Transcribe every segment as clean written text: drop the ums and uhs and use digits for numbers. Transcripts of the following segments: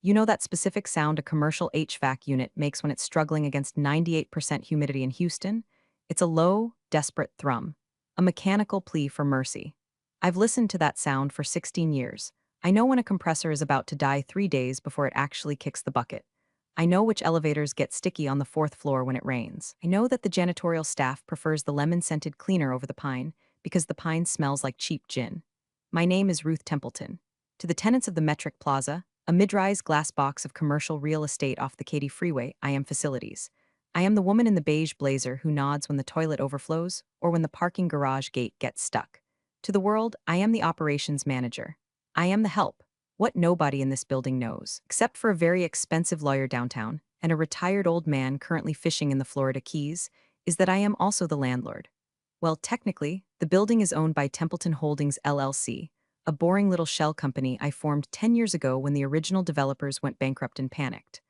You know that specific sound a commercial HVAC unit makes when it's struggling against 98% humidity in Houston? It's a low, desperate thrum, a mechanical plea for mercy. I've listened to that sound for 16 years. I know when a compressor is about to die 3 days before it actually kicks the bucket. I know which elevators get sticky on the fourth floor when it rains. I know that the janitorial staff prefers the lemon-scented cleaner over the pine because the pine smells like cheap gin. My name is Ruth Templeton. To the tenants of the Metric Plaza, a mid-rise glass box of commercial real estate off the Katy Freeway, I am facilities. I am the woman in the beige blazer who nods when the toilet overflows or when the parking garage gate gets stuck. To the world, I am the operations manager. I am the help. What nobody in this building knows, except for a very expensive lawyer downtown and a retired old man currently fishing in the Florida Keys, is that I am also the landlord. Well, technically, the building is owned by Templeton Holdings LLC, a boring little shell company I formed 10 years ago when the original developers went bankrupt and panicked.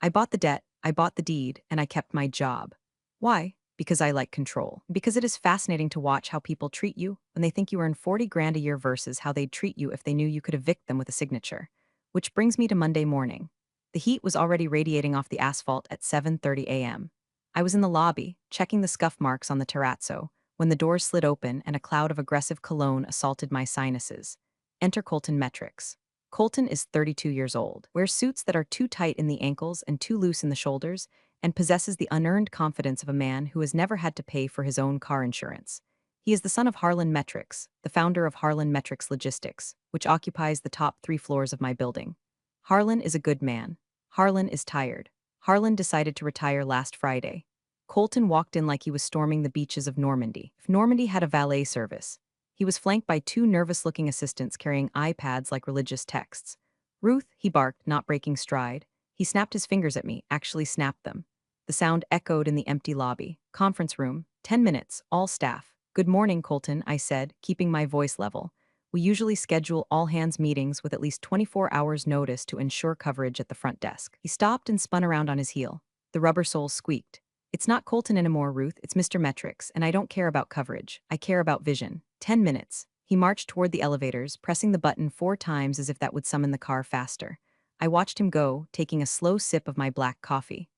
I bought the debt, I bought the deed, and I kept my job. Why? Because I like control. Because it is fascinating to watch how people treat you when they think you earn 40 grand a year versus how they'd treat you if they knew you could evict them with a signature. Which brings me to Monday morning. The heat was already radiating off the asphalt at 7:30 a.m. I was in the lobby, checking the scuff marks on the terrazzo, when the doors slid open and a cloud of aggressive cologne assaulted my sinuses. Enter Colton Metrics. Colton is 32 years old, wears suits that are too tight in the ankles and too loose in the shoulders, and possesses the unearned confidence of a man who has never had to pay for his own car insurance. He is the son of Harlan Metrics, the founder of Harlan Metrics Logistics, which occupies the top 3 floors of my building. Harlan is a good man. Harlan is tired. Harlan decided to retire last Friday. Colton walked in like he was storming the beaches of Normandy. If Normandy had a valet service. He was flanked by 2 nervous-looking assistants carrying iPads like religious texts. Ruth, he barked, not breaking stride. He snapped his fingers at me, actually snapped them. The sound echoed in the empty lobby. Conference room. 10 minutes, all staff. Good morning, Colton, I said, keeping my voice level. We usually schedule all-hands meetings with at least 24 hours notice to ensure coverage at the front desk. He stopped and spun around on his heel. The rubber soles squeaked. It's not Colton anymore, Ruth, it's Mr. Metrics, and I don't care about coverage. I care about vision. 10 minutes. He marched toward the elevators, pressing the button 4 times as if that would summon the car faster. I watched him go, taking a slow sip of my black coffee.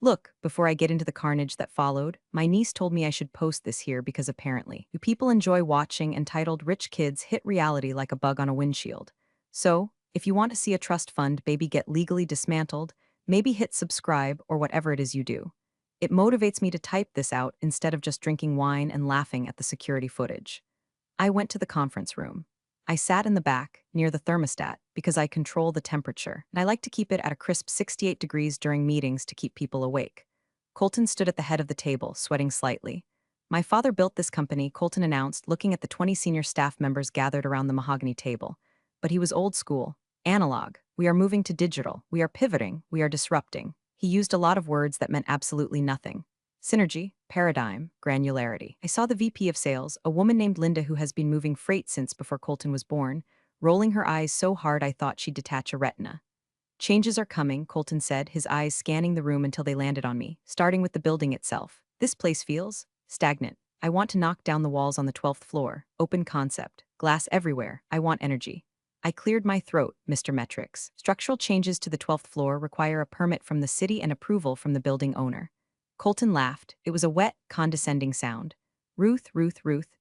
Look, before I get into the carnage that followed, my niece told me I should post this here because apparently, you people enjoy watching entitled Rich Kids Hit Reality like a bug on a windshield. So, if you want to see a trust fund baby get legally dismantled, maybe hit subscribe or whatever it is you do. It motivates me to type this out instead of just drinking wine and laughing at the security footage. I went to the conference room. I sat in the back, near the thermostat, because I control the temperature, and I like to keep it at a crisp 68 degrees during meetings to keep people awake. Colton stood at the head of the table, sweating slightly. My father built this company, Colton announced, looking at the 20 senior staff members gathered around the mahogany table. But he was old school, analog. We are moving to digital. We are pivoting. We are disrupting. He used a lot of words that meant absolutely nothing. Synergy, paradigm, granularity. I saw the VP of sales, a woman named Linda who has been moving freight since before Colton was born, rolling her eyes so hard I thought she'd detach a retina. Changes are coming, Colton said, his eyes scanning the room until they landed on me, starting with the building itself. This place feels stagnant. I want to knock down the walls on the 12th floor. Open concept. Glass everywhere. I want energy. I cleared my throat, Mr. Metrics. Structural changes to the 12th floor require a permit from the city and approval from the building owner. Colton laughed. It was a wet, condescending sound. Ruth,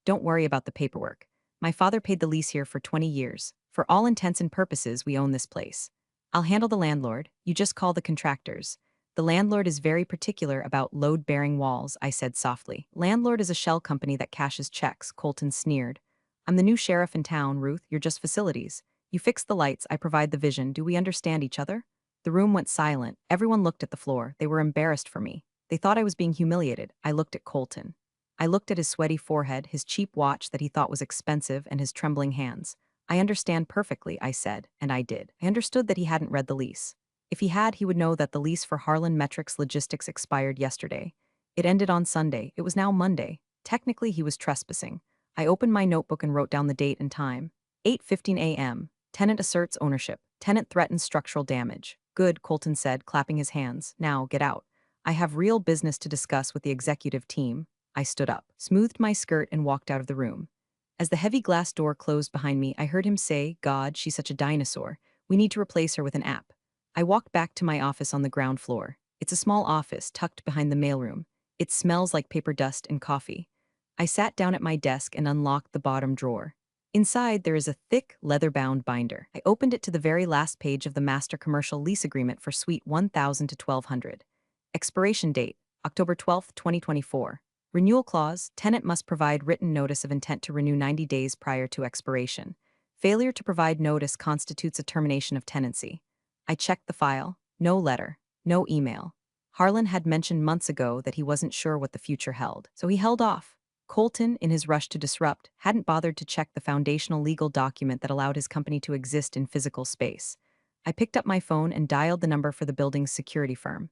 don't worry about the paperwork. My father paid the lease here for 20 years. For all intents and purposes, we own this place. I'll handle the landlord. You just call the contractors. The landlord is very particular about load-bearing walls, I said softly. Landlord is a shell company that cashes checks, Colton sneered. I'm the new sheriff in town, Ruth. You're just facilities. You fix the lights, I provide the vision. Do we understand each other? The room went silent. Everyone looked at the floor. They were embarrassed for me. They thought I was being humiliated. I looked at Colton. I looked at his sweaty forehead, his cheap watch that he thought was expensive, and his trembling hands. I understand perfectly, I said, and I did. I understood that he hadn't read the lease. If he had, he would know that the lease for Harlan Metrics Logistics expired yesterday. It ended on Sunday. It was now Monday. Technically, he was trespassing. I opened my notebook and wrote down the date and time. 8:15 a.m. Tenant asserts ownership. Tenant threatens structural damage. Good, Colton said, clapping his hands. Now, get out. I have real business to discuss with the executive team. I stood up, smoothed my skirt, and walked out of the room. As the heavy glass door closed behind me, I heard him say, God, she's such a dinosaur. We need to replace her with an app. I walked back to my office on the ground floor. It's a small office tucked behind the mailroom. It smells like paper dust and coffee. I sat down at my desk and unlocked the bottom drawer. Inside, there is a thick, leather-bound binder. I opened it to the very last page of the master commercial lease agreement for Suite 1000 to 1200. Expiration date, October 12, 2024. Renewal clause, tenant must provide written notice of intent to renew 90 days prior to expiration. Failure to provide notice constitutes a termination of tenancy. I checked the file. No letter. No email. Harlan had mentioned months ago that he wasn't sure what the future held, so he held off. Colton, in his rush to disrupt, hadn't bothered to check the foundational legal document that allowed his company to exist in physical space. I picked up my phone and dialed the number for the building's security firm.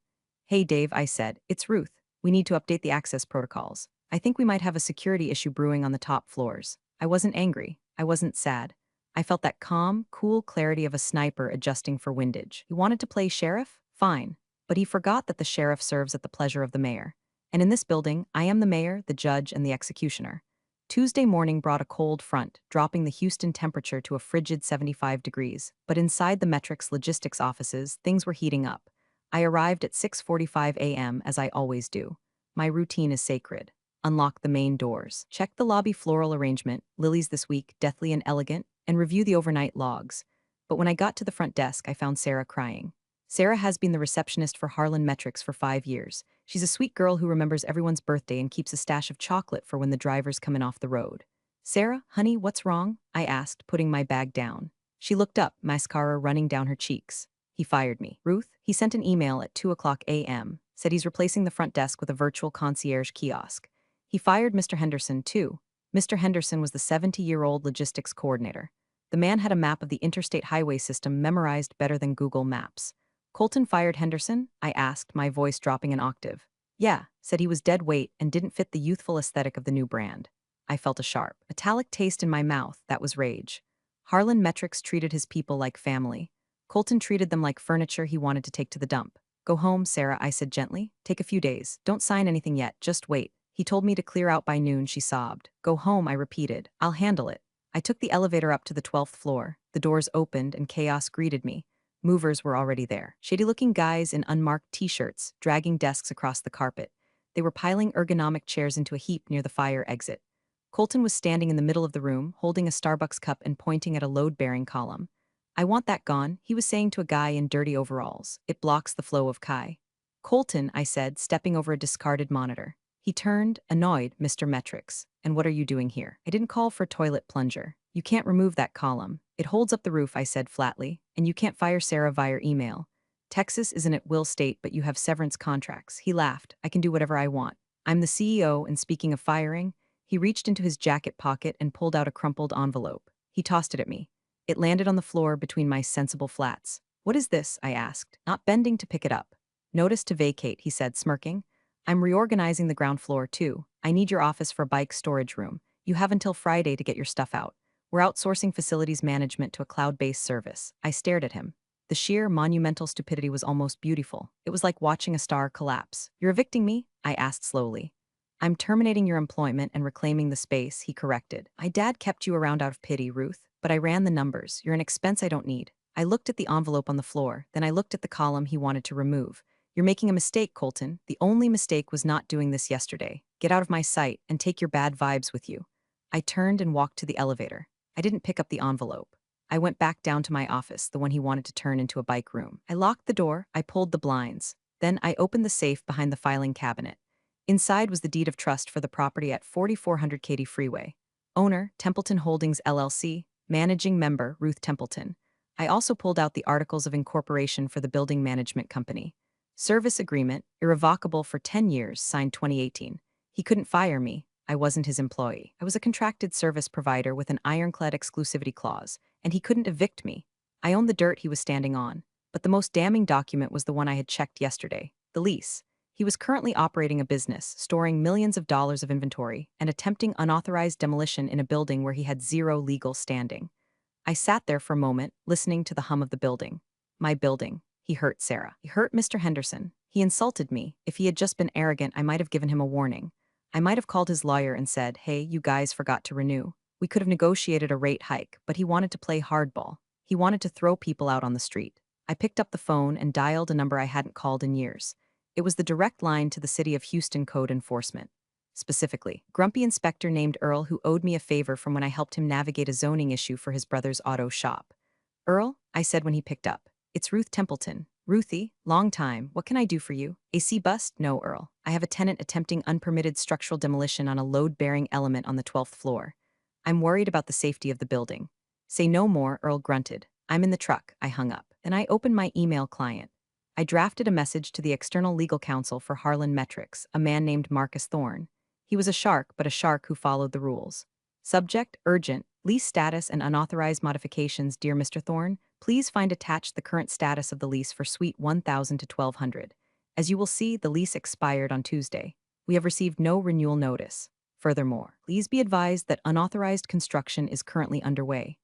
"Hey Dave," I said, "it's Ruth. We need to update the access protocols. I think we might have a security issue brewing on the top floors." I wasn't angry. I wasn't sad. I felt that calm, cool clarity of a sniper adjusting for windage. He wanted to play sheriff? Fine. But he forgot that the sheriff serves at the pleasure of the mayor. And in this building, I am the mayor, the judge, and the executioner. Tuesday morning brought a cold front, dropping the Houston temperature to a frigid 75 degrees. But inside the Metrics logistics offices, things were heating up. I arrived at 6:45 a.m. as I always do. My routine is sacred. Unlock the main doors. Check the lobby floral arrangement, lilies this week, deathly and elegant, and review the overnight logs. But when I got to the front desk, I found Sarah crying. Sarah has been the receptionist for Harlan Metrics for 5 years. She's a sweet girl who remembers everyone's birthday and keeps a stash of chocolate for when the driver's come in off the road. "Sarah, honey, what's wrong?" I asked, putting my bag down. She looked up, mascara running down her cheeks. "He fired me." "Ruth?" "He sent an email at 2 o'clock a.m. Said he's replacing the front desk with a virtual concierge kiosk. He fired Mr. Henderson, too." Mr. Henderson was the 70-year-old logistics coordinator. The man had a map of the interstate highway system memorized better than Google Maps. "Colton fired Henderson?" I asked, my voice dropping an octave. "Yeah," said he was dead weight and didn't fit the youthful aesthetic of the new brand. I felt a sharp, metallic taste in my mouth. That was rage. Harlan Metrics treated his people like family. Colton treated them like furniture he wanted to take to the dump. "Go home, Sarah," I said gently. "Take a few days. Don't sign anything yet, just wait." "He told me to clear out by noon," she sobbed. "Go home," I repeated. "I'll handle it." I took the elevator up to the 12th floor. The doors opened and chaos greeted me. Movers were already there. Shady-looking guys in unmarked t-shirts, dragging desks across the carpet. They were piling ergonomic chairs into a heap near the fire exit. Colton was standing in the middle of the room, holding a Starbucks cup and pointing at a load-bearing column. "I want that gone," he was saying to a guy in dirty overalls. "It blocks the flow of Kai." "Colton," I said, stepping over a discarded monitor. He turned, annoyed. "Mr. Metrics, and what are you doing here?" "I didn't call for a toilet plunger." "You can't remove that column. It holds up the roof," I said flatly. "And you can't fire Sarah via email. Texas isn't at will state, but you have severance contracts." He laughed. "I can do whatever I want. I'm the CEO, and speaking of firing," he reached into his jacket pocket and pulled out a crumpled envelope. He tossed it at me. It landed on the floor between my sensible flats. "What is this?" I asked, not bending to pick it up. "Notice to vacate," he said, smirking. "I'm reorganizing the ground floor, too. I need your office for a bike storage room. You have until Friday to get your stuff out. We're outsourcing facilities management to a cloud-based service." I stared at him. The sheer, monumental stupidity was almost beautiful. It was like watching a star collapse. "You're evicting me?" I asked slowly. "I'm terminating your employment and reclaiming the space," he corrected. "My dad kept you around out of pity, Ruth, but I ran the numbers. You're an expense I don't need." I looked at the envelope on the floor, then I looked at the column he wanted to remove. "You're making a mistake, Colton. The only mistake was not doing this yesterday. Get out of my sight and take your bad vibes with you." I turned and walked to the elevator. I didn't pick up the envelope. I went back down to my office, the one he wanted to turn into a bike room. I locked the door, I pulled the blinds. Then I opened the safe behind the filing cabinet. Inside was the deed of trust for the property at 4400 Katy Freeway. Owner, Templeton Holdings LLC. Managing member, Ruth Templeton. I also pulled out the articles of incorporation for the building management company. Service agreement, irrevocable for 10 years, signed 2018. He couldn't fire me. I wasn't his employee. I was a contracted service provider with an ironclad exclusivity clause, and he couldn't evict me. I owned the dirt he was standing on. But the most damning document was the one I had checked yesterday, the lease. He was currently operating a business, storing millions of dollars of inventory, and attempting unauthorized demolition in a building where he had zero legal standing. I sat there for a moment, listening to the hum of the building. My building. He hurt Sarah. He hurt Mr. Henderson. He insulted me. If he had just been arrogant, I might have given him a warning. I might have called his lawyer and said, "Hey, you guys forgot to renew." We could have negotiated a rate hike, but he wanted to play hardball. He wanted to throw people out on the street. I picked up the phone and dialed a number I hadn't called in years. It was the direct line to the City of Houston Code Enforcement. Specifically, grumpy inspector named Earl who owed me a favor from when I helped him navigate a zoning issue for his brother's auto shop. "Earl," I said when he picked up. "It's Ruth Templeton." "Ruthie, long time. What can I do for you?" "AC bust?" "No, Earl. I have a tenant attempting unpermitted structural demolition on a load-bearing element on the 12th floor. I'm worried about the safety of the building." "Say no more," Earl grunted. "I'm in the truck." I hung up. Then I opened my email client. I drafted a message to the external legal counsel for Harlan Metrics, a man named Marcus Thorne. He was a shark, but a shark who followed the rules. Subject: urgent. Lease status and unauthorized modifications. Dear Mr. Thorne, please find attached the current status of the lease for Suite 1000 to 1200. As you will see, the lease expired on Tuesday. We have received no renewal notice. Furthermore, please be advised that unauthorized construction is currently underway.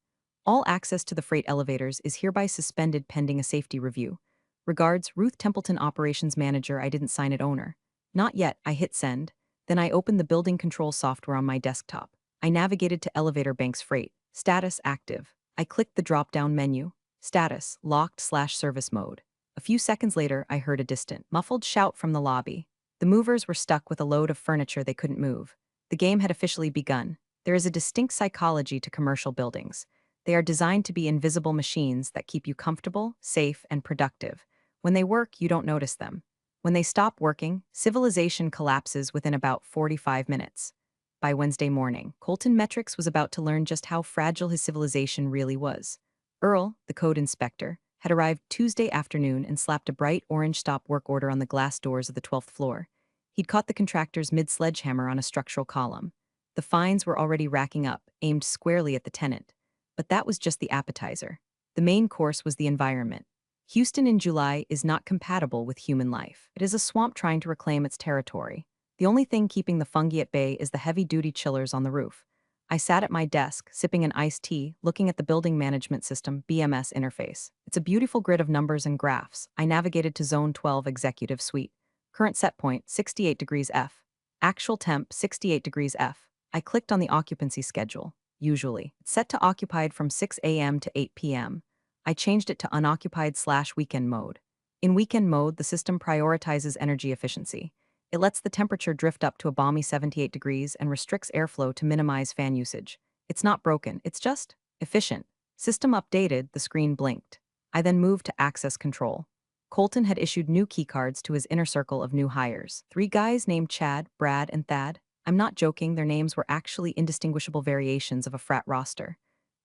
All access to the freight elevators is hereby suspended pending a safety review. Regards, Ruth Templeton, Operations Manager. I didn't sign it owner. Not yet. I hit send. Then I opened the building control software on my desktop. I navigated to Elevator Banks Freight. Status active. I clicked the drop-down menu. Status locked/service mode. A few seconds later, I heard a distant, muffled shout from the lobby. The movers were stuck with a load of furniture they couldn't move. The game had officially begun. There is a distinct psychology to commercial buildings. They are designed to be invisible machines that keep you comfortable, safe, and productive. When they work, you don't notice them. When they stop working, civilization collapses within about 45 minutes. By Wednesday morning, Colton Metrics was about to learn just how fragile his civilization really was. Earl, the code inspector, had arrived Tuesday afternoon and slapped a bright orange stop work order on the glass doors of the 12th floor. He'd caught the contractor's mid-sledgehammer on a structural column. The fines were already racking up, aimed squarely at the tenant. But that was just the appetizer. The main course was the environment. Houston in July is not compatible with human life. It is a swamp trying to reclaim its territory. The only thing keeping the fungi at bay is the heavy-duty chillers on the roof. I sat at my desk, sipping an iced tea, looking at the Building Management System (BMS) interface. It's a beautiful grid of numbers and graphs. I navigated to Zone 12 Executive Suite. Current set point, 68 degrees F. Actual temp, 68 degrees F. I clicked on the occupancy schedule. Usually, it's set to occupied from 6 a.m. to 8 p.m. I changed it to unoccupied/weekend mode. In weekend mode, the system prioritizes energy efficiency. It lets the temperature drift up to a balmy 78 degrees and restricts airflow to minimize fan usage. It's not broken, it's just efficient. System updated, the screen blinked. I then moved to access control. Colton had issued new keycards to his inner circle of new hires. 3 guys named Chad, Brad, and Thad. I'm not joking, their names were actually indistinguishable variations of a frat roster.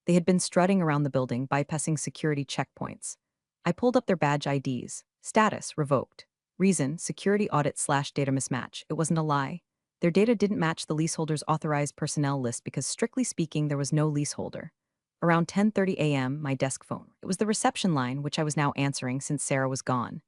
They had been strutting around the building, bypassing security checkpoints. I pulled up their badge IDs. Status, revoked. Reason, security audit/data mismatch. It wasn't a lie. Their data didn't match the leaseholder's authorized personnel list because, strictly speaking, there was no leaseholder. Around 10:30 a.m., my desk phone. It was the reception line, which I was now answering since Sarah was gone.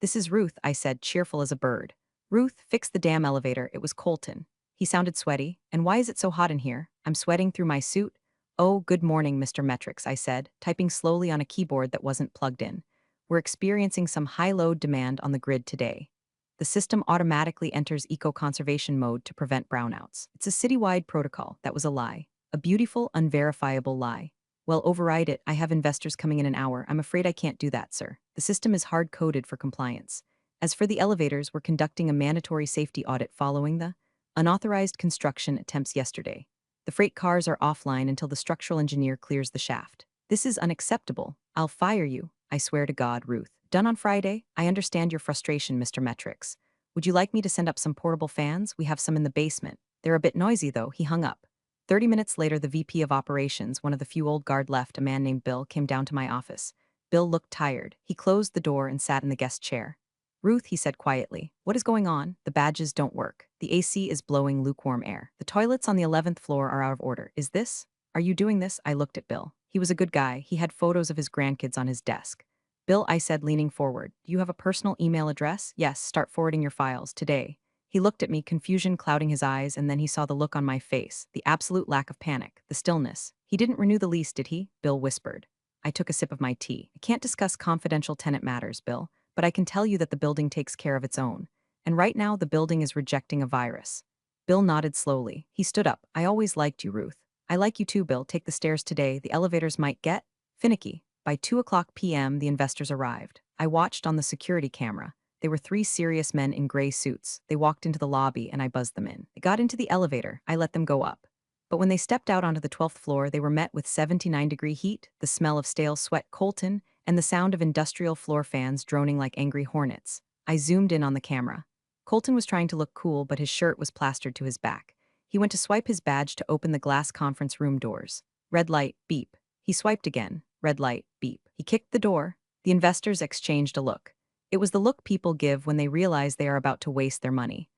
"This is Ruth," I said, cheerful as a bird. "Ruth, fix the damn elevator." It was Colton. He sounded sweaty. "And why is it so hot in here?" "I'm sweating through my suit." "Oh, good morning, Mr. Metrics," I said, typing slowly on a keyboard that wasn't plugged in. "We're experiencing some high load demand on the grid today. The system automatically enters eco-conservation mode to prevent brownouts. It's a citywide protocol." That was a lie. A beautiful, unverifiable lie. "Well, override it. I have investors coming in an hour. I'm afraid I can't do that, sir. The system is hard-coded for compliance. As for the elevators, we're conducting a mandatory safety audit following the unauthorized construction attempts yesterday. The freight cars are offline until the structural engineer clears the shaft. This is unacceptable. I'll fire you. I swear to God, Ruth." "Done on Friday? I understand your frustration, Mr. Metrics. Would you like me to send up some portable fans? We have some in the basement. They're a bit noisy, though." He hung up. 30 minutes later, the VP of Operations, one of the few old guard left, a man named Bill, came down to my office. Bill looked tired. He closed the door and sat in the guest chair. "Ruth," he said quietly, "what is going on? The badges don't work. The AC is blowing lukewarm air. The toilets on the 11th floor are out of order. Is this? Are you doing this?" I looked at Bill. He was a good guy. He had photos of his grandkids on his desk. "Bill," I said, leaning forward, "do you have a personal email address?" "Yes, start forwarding your files today." He looked at me, confusion clouding his eyes, and then he saw the look on my face, the absolute lack of panic, the stillness. "He didn't renew the lease, did he?" Bill whispered. I took a sip of my tea. "I can't discuss confidential tenant matters, Bill, but I can tell you that the building takes care of its own. And right now, the building is rejecting a virus." Bill nodded slowly. He stood up. "I always liked you, Ruth." "I like you too, Bill. Take the stairs today. The elevators might get finicky." By 2 p.m., the investors arrived. I watched on the security camera. They were three serious men in gray suits. They walked into the lobby, and I buzzed them in. They got into the elevator. I let them go up. But when they stepped out onto the 12th floor, they were met with 79-degree heat, the smell of stale sweat Colton, and the sound of industrial floor fans droning like angry hornets. I zoomed in on the camera. Colton was trying to look cool, but his shirt was plastered to his back. He went to swipe his badge to open the glass conference room doors. Red light, beep. He swiped again. Red light, beep. He kicked the door. The investors exchanged a look. It was the look people give when they realize they are about to waste their money.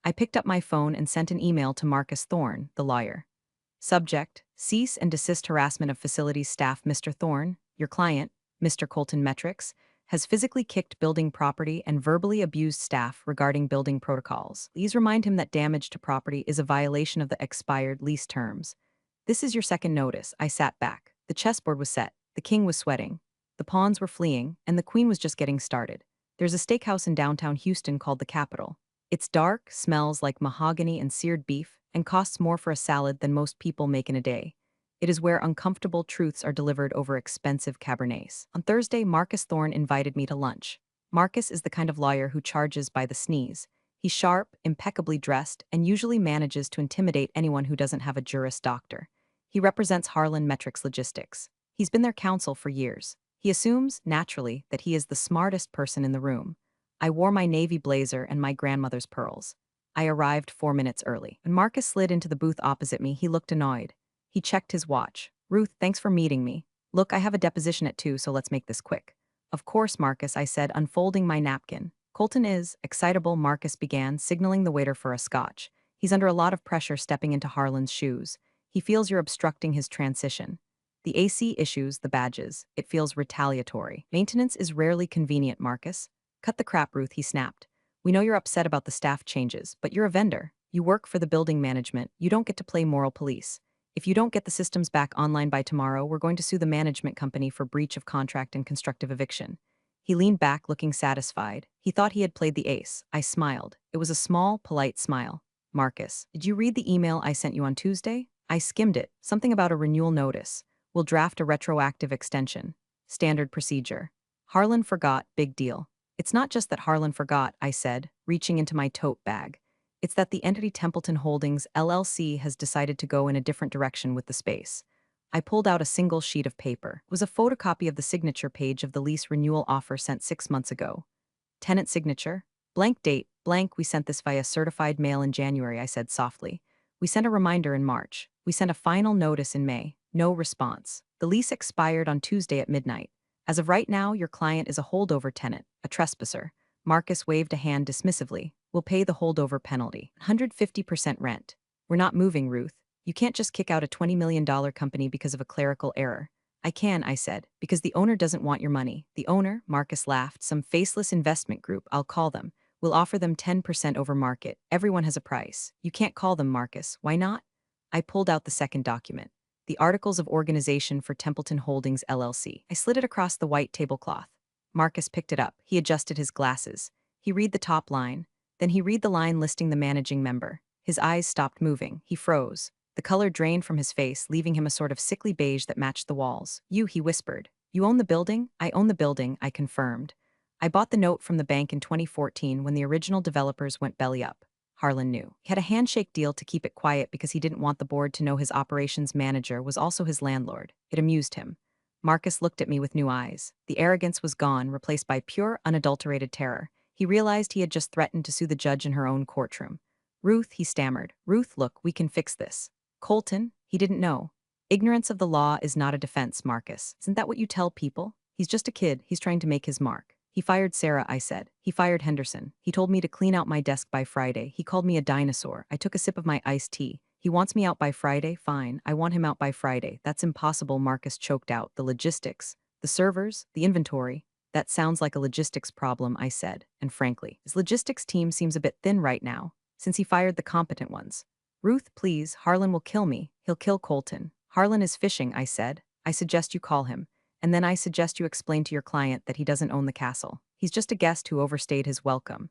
I picked up my phone and sent an email to Marcus Thorne, the lawyer. Subject: cease and desist harassment of facilities staff. Mr. Thorne, your client, Mr. Colton Metrics, has physically kicked building property and verbally abused staff regarding building protocols. Please remind him that damage to property is a violation of the expired lease terms. This is your second notice. I sat back. The chessboard was set. The king was sweating. The pawns were fleeing, and the queen was just getting started. There's a steakhouse in downtown Houston called the Capitol. It's dark, smells like mahogany and seared beef, and costs more for a salad than most people make in a day. It is where uncomfortable truths are delivered over expensive Cabernets. On Thursday, Marcus Thorne invited me to lunch. Marcus is the kind of lawyer who charges by the sneeze. He's sharp, impeccably dressed, and usually manages to intimidate anyone who doesn't have a Juris Doctor. He represents Harlan Metrics Logistics. He's been their counsel for years. He assumes, naturally, that he is the smartest person in the room. I wore my navy blazer and my grandmother's pearls. I arrived 4 minutes early. When Marcus slid into the booth opposite me, he looked annoyed. He checked his watch. Ruth, thanks for meeting me. Look, I have a deposition at 2, so let's make this quick. Of course, Marcus, I said, unfolding my napkin. Colton is excitable, Marcus began, signaling the waiter for a scotch. He's under a lot of pressure stepping into Harlan's shoes. He feels you're obstructing his transition. The AC issues the badges. It feels retaliatory. Maintenance is rarely convenient, Marcus. Cut the crap, Ruth, he snapped. We know you're upset about the staff changes, but you're a vendor. You work for the building management. You don't get to play moral police. If you don't get the systems back online by tomorrow, we're going to sue the management company for breach of contract and constructive eviction. He leaned back, looking satisfied. He thought he had played the ace. I smiled. It was a small, polite smile. Marcus, did you read the email I sent you on Tuesday? I skimmed it. Something about a renewal notice. We'll draft a retroactive extension. Standard procedure. Harlan forgot, big deal. It's not just that Harlan forgot, I said, reaching into my tote bag. It's that the entity Templeton Holdings, LLC, has decided to go in a different direction with the space. I pulled out a single sheet of paper. It was a photocopy of the signature page of the lease renewal offer sent 6 months ago. Tenant signature, blank date, blank. We sent this via certified mail in January, I said softly. We sent a reminder in March. We sent a final notice in May. No response. The lease expired on Tuesday at midnight. As of right now, your client is a holdover tenant, a trespasser. Marcus waved a hand dismissively. We'll pay the holdover penalty. 150% rent. We're not moving, Ruth. You can't just kick out a $20 million company because of a clerical error. I can, I said, because the owner doesn't want your money. The owner, Marcus laughed, some faceless investment group, I'll call them. We'll offer them 10% over market. Everyone has a price. You can't call them, Marcus. Why not? I pulled out the second document. The Articles of Organization for Templeton Holdings, LLC. I slid it across the white tablecloth. Marcus picked it up. He adjusted his glasses. He read the top line. Then he read the line listing the managing member. His eyes stopped moving. He froze. The color drained from his face, leaving him a sort of sickly beige that matched the walls. You, he whispered. You own the building? I own the building, I confirmed. I bought the note from the bank in 2014 when the original developers went belly up. Harlan knew. He had a handshake deal to keep it quiet because he didn't want the board to know his operations manager was also his landlord. It amused him. Marcus looked at me with new eyes. The arrogance was gone, replaced by pure, unadulterated terror. He realized he had just threatened to sue the judge in her own courtroom. Ruth, he stammered. Ruth, look, we can fix this. Colton, he didn't know. Ignorance of the law is not a defense, Marcus. Isn't that what you tell people? He's just a kid. He's trying to make his mark. He fired Sarah, I said. He fired Henderson. He told me to clean out my desk by Friday. He called me a dinosaur. I took a sip of my iced tea. He wants me out by Friday? Fine. I want him out by Friday. That's impossible, Marcus choked out. The logistics, the servers, the inventory. That sounds like a logistics problem, I said. And frankly, his logistics team seems a bit thin right now, since he fired the competent ones. Ruth, please, Harlan will kill me. He'll kill Colton. Harlan is fishing, I said. I suggest you call him. And then I suggest you explain to your client that he doesn't own the castle. He's just a guest who overstayed his welcome.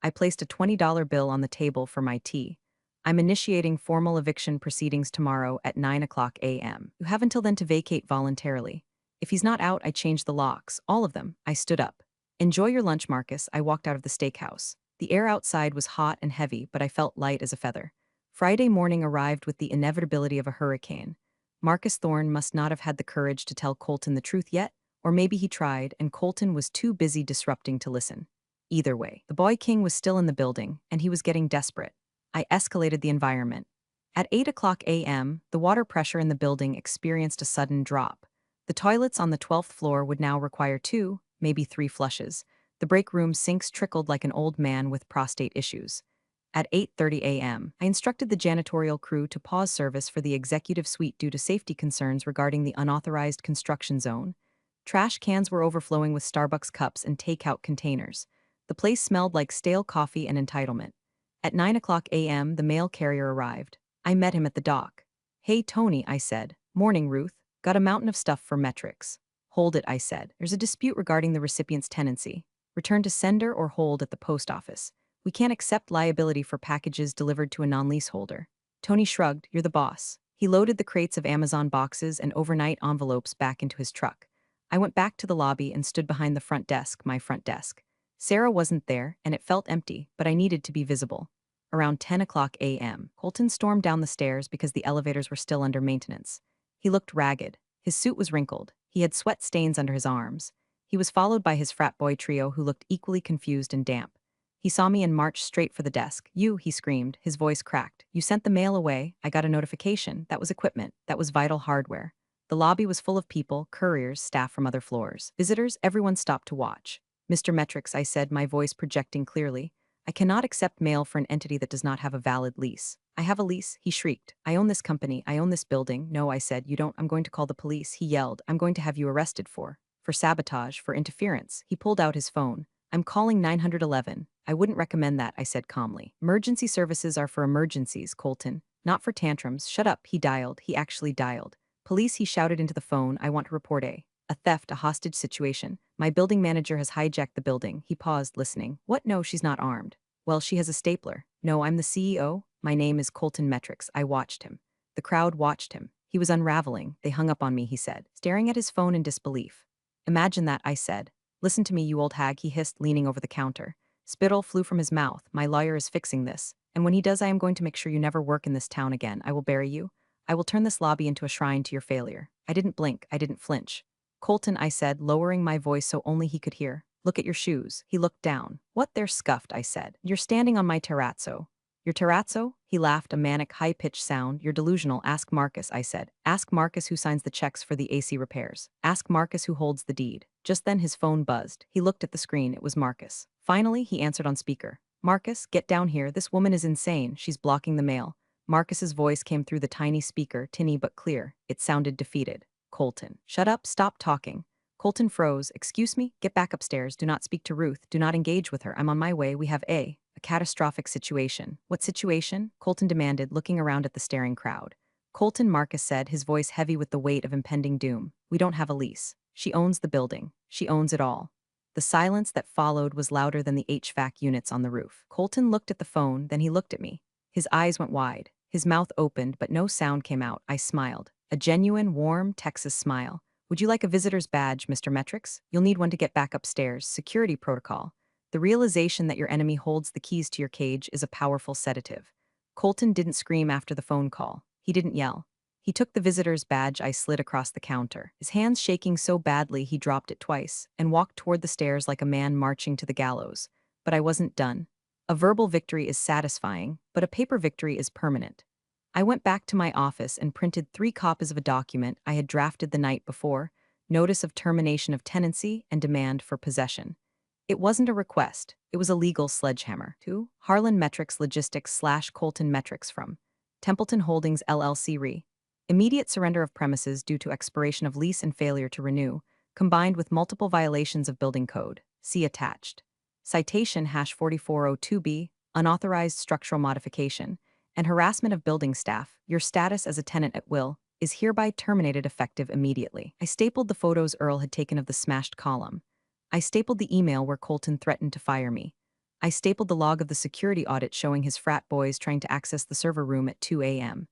I placed a $20 bill on the table for my tea. I'm initiating formal eviction proceedings tomorrow at 9 a.m. You have until then to vacate voluntarily. If he's not out, I change the locks. All of them. I stood up. Enjoy your lunch, Marcus. I walked out of the steakhouse. The air outside was hot and heavy, but I felt light as a feather. Friday morning arrived with the inevitability of a hurricane. Marcus Thorne must not have had the courage to tell Colton the truth yet, or maybe he tried, and Colton was too busy disrupting to listen. Either way, the boy king was still in the building, and he was getting desperate. I escalated the environment. At 8 o'clock a.m., the water pressure in the building experienced a sudden drop. The toilets on the 12th floor would now require 2, maybe 3 flushes. The break room sinks trickled like an old man with prostate issues. At 8:30 a.m., I instructed the janitorial crew to pause service for the executive suite due to safety concerns regarding the unauthorized construction zone. Trash cans were overflowing with Starbucks cups and takeout containers. The place smelled like stale coffee and entitlement. At 9 o'clock a.m., the mail carrier arrived. I met him at the dock. "Hey, Tony," I said. "Morning, Ruth. Got a mountain of stuff for metrics." "Hold it," I said. "There's a dispute regarding the recipient's tenancy. Return to sender or hold at the post office. We can't accept liability for packages delivered to a non-leaseholder." Tony shrugged. "You're the boss." He loaded the crates of Amazon boxes and overnight envelopes back into his truck. I went back to the lobby and stood behind the front desk, my front desk. Sarah wasn't there, and it felt empty, but I needed to be visible. Around 10 o'clock a.m., Colton stormed down the stairs because the elevators were still under maintenance. He looked ragged. His suit was wrinkled. He had sweat stains under his arms. He was followed by his frat boy trio who looked equally confused and damp. He saw me and marched straight for the desk. "You," he screamed, his voice cracked. "You sent the mail away. I got a notification. That was equipment. That was vital hardware." The lobby was full of people, couriers, staff from other floors. Visitors, everyone stopped to watch. "Mr. Metrics," I said, my voice projecting clearly, "I cannot accept mail for an entity that does not have a valid lease." "I have a lease," he shrieked. "I own this company. I own this building." "No," I said, "you don't. I'm going to call the police." He yelled, "I'm going to have you arrested for sabotage, for interference." He pulled out his phone. "I'm calling 911. "I wouldn't recommend that," I said calmly. "Emergency services are for emergencies, Colton, not for tantrums." "Shut up," he dialed. He actually dialed. "Police," he shouted into the phone. "I want to report a theft, a hostage situation. My building manager has hijacked the building." He paused, listening. "What? No, she's not armed." "Well, she has a stapler." "No, I'm the CEO. My name is Colton Metrics." I watched him. The crowd watched him. He was unraveling. "They hung up on me," he said, staring at his phone in disbelief. "Imagine that," I said. "Listen to me, you old hag," he hissed, leaning over the counter. Spittle flew from his mouth. "My lawyer is fixing this. And when he does, I am going to make sure you never work in this town again. I will bury you. I will turn this lobby into a shrine to your failure." I didn't blink. I didn't flinch. "Colton," I said, lowering my voice so only he could hear. "Look at your shoes." He looked down. "What? They're scuffed," I said. "You're standing on my terrazzo." "Your terrazzo?" He laughed, a manic, high-pitched sound. "You're delusional. Ask Marcus," I said. "Ask Marcus who signs the checks for the AC repairs. Ask Marcus who holds the deed." Just then his phone buzzed. He looked at the screen. It was Marcus. Finally, he answered on speaker. "Marcus, get down here. This woman is insane. She's blocking the mail." Marcus's voice came through the tiny speaker, tinny but clear. It sounded defeated. "Colton, shut up. Stop talking." Colton froze. "Excuse me? Get back upstairs. Do not speak to Ruth. Do not engage with her. I'm on my way. We have a catastrophic situation." "What situation?" Colton demanded, looking around at the staring crowd. "Colton," Marcus said, his voice heavy with the weight of impending doom. "We don't have a lease. She owns the building. She owns it all." The silence that followed was louder than the HVAC units on the roof. Colton looked at the phone, then he looked at me. His eyes went wide. His mouth opened, but no sound came out. I smiled. A genuine, warm Texas smile. "Would you like a visitor's badge, Mr. Metrics? You'll need one to get back upstairs. Security protocol." The realization that your enemy holds the keys to your cage is a powerful sedative. Colton didn't scream after the phone call. He didn't yell. He took the visitor's badge I slid across the counter, his hands shaking so badly he dropped it twice, and walked toward the stairs like a man marching to the gallows. But I wasn't done. A verbal victory is satisfying, but a paper victory is permanent. I went back to my office and printed 3 copies of a document I had drafted the night before, notice of termination of tenancy and demand for possession. It wasn't a request, it was a legal sledgehammer. To Harlan Metrics Logistics / Colton Metrics from Templeton Holdings LLC Re. Immediate surrender of premises due to expiration of lease and failure to renew, combined with multiple violations of building code. See attached. Citation #4402B, unauthorized structural modification, and harassment of building staff, your status as a tenant at will, is hereby terminated effective immediately. I stapled the photos Earl had taken of the smashed column. I stapled the email where Colton threatened to fire me. I stapled the log of the security audit showing his frat boys trying to access the server room at 2 a.m.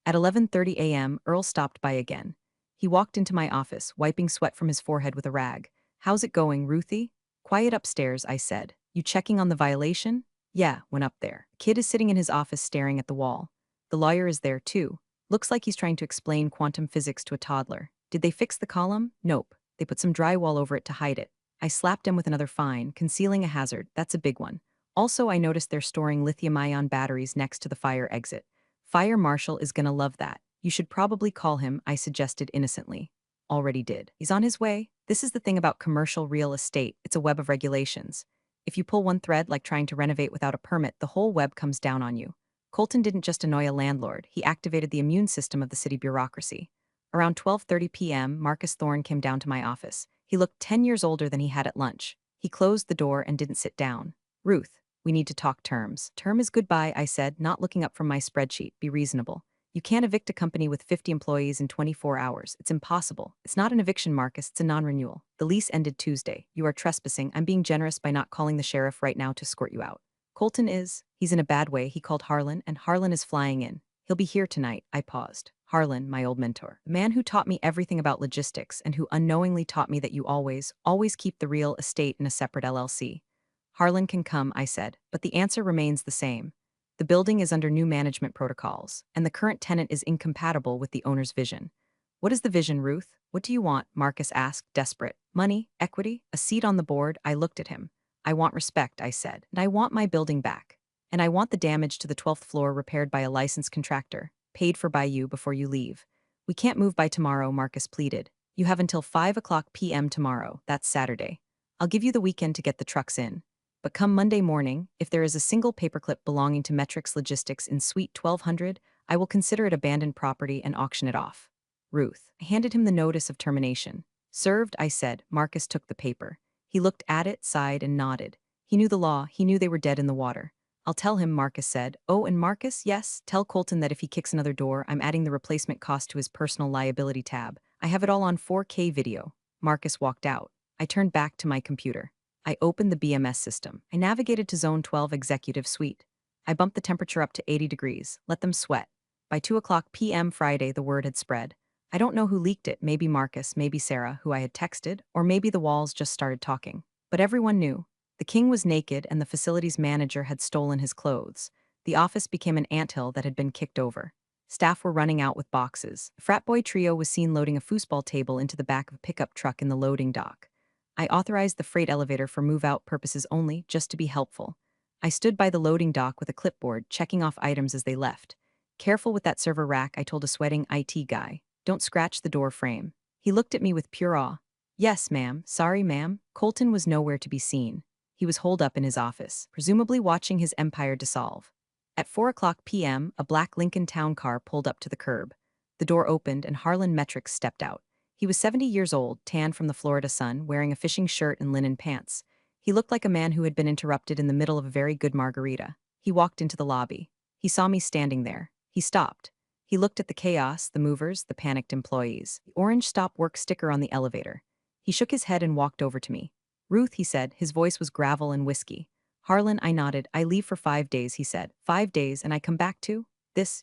At 11:30 a.m., Earl stopped by again. He walked into my office, wiping sweat from his forehead with a rag. "How's it going, Ruthie?" "Quiet upstairs," I said. "You checking on the violation?" "Yeah," went up there. Kid is sitting in his office staring at the wall. The lawyer is there too. Looks like he's trying to explain quantum physics to a toddler. Did they fix the column? Nope. They put some drywall over it to hide it. I slapped him with another fine, concealing a hazard. That's a big one. Also, I noticed they're storing lithium-ion batteries next to the fire exit. Fire marshal is gonna love that. You should probably call him, I suggested innocently. Already did. He's on his way. This is the thing about commercial real estate. It's a web of regulations. If you pull one thread, like trying to renovate without a permit, the whole web comes down on you. Colton didn't just annoy a landlord, he activated the immune system of the city bureaucracy. Around 12:30 p.m., Marcus Thorne came down to my office. He looked 10 years older than he had at lunch. He closed the door and didn't sit down. "Ruth, we need to talk terms." "Term is goodbye," I said, not looking up from my spreadsheet. "Be reasonable. You can't evict a company with 50 employees in 24 hours. It's impossible. It's not an eviction, Marcus, it's a non-renewal. The lease ended Tuesday. You are trespassing. I'm being generous by not calling the sheriff right now to escort you out." "Colton is. He's in a bad way," he called Harlan, "and Harlan is flying in. He'll be here tonight." I paused. Harlan, my old mentor. The man who taught me everything about logistics and who unknowingly taught me that you always keep the real estate in a separate LLC. "Harlan can come," I said, but the answer remains the same. The building is under new management protocols, and the current tenant is incompatible with the owner's vision. "What is the vision, Ruth? What do you want?" Marcus asked, desperate. "Money? Equity? A seat on the board?" I looked at him. "I want respect," I said, "and I want my building back. And I want the damage to the 12th floor repaired by a licensed contractor, paid for by you before you leave." "We can't move by tomorrow," Marcus pleaded. "You have until 5 p.m. tomorrow, that's Saturday. I'll give you the weekend to get the trucks in. But come Monday morning, if there is a single paperclip belonging to Metrics Logistics in Suite 1200, I will consider it abandoned property and auction it off." "Ruth." I handed him the notice of termination. "Served," I said. Marcus took the paper. He looked at it, sighed, and nodded. He knew the law. He knew they were dead in the water. "I'll tell him," Marcus said. "Oh, and Marcus, yes, tell Colton that if he kicks another door, I'm adding the replacement cost to his personal liability tab. I have it all on 4K video." Marcus walked out. I turned back to my computer. I opened the BMS system. I navigated to Zone 12 Executive Suite. I bumped the temperature up to 80 degrees, let them sweat. By 2 p.m. Friday, the word had spread. I don't know who leaked it, maybe Marcus, maybe Sarah, who I had texted, or maybe the walls just started talking. But everyone knew. The king was naked and the facility's manager had stolen his clothes. The office became an anthill that had been kicked over. Staff were running out with boxes. The frat boy trio was seen loading a foosball table into the back of a pickup truck in the loading dock. I authorized the freight elevator for move-out purposes only, just to be helpful. I stood by the loading dock with a clipboard, checking off items as they left. "Careful with that server rack," I told a sweating IT guy. "Don't scratch the door frame." He looked at me with pure awe. "Yes, ma'am. Sorry, ma'am." Colton was nowhere to be seen. He was holed up in his office, presumably watching his empire dissolve. At 4 p.m., a black Lincoln Town car pulled up to the curb. The door opened and Harlan Metrics stepped out. He was 70 years old, tanned from the Florida sun, wearing a fishing shirt and linen pants. He looked like a man who had been interrupted in the middle of a very good margarita. He walked into the lobby. He saw me standing there. He stopped. He looked at the chaos, the movers, the panicked employees, the orange stop work sticker on the elevator. He shook his head and walked over to me. "Ruth," he said, his voice was gravel and whiskey. "Harlan," I nodded. "I leave for 5 days," he said. 5 days, and I come back too?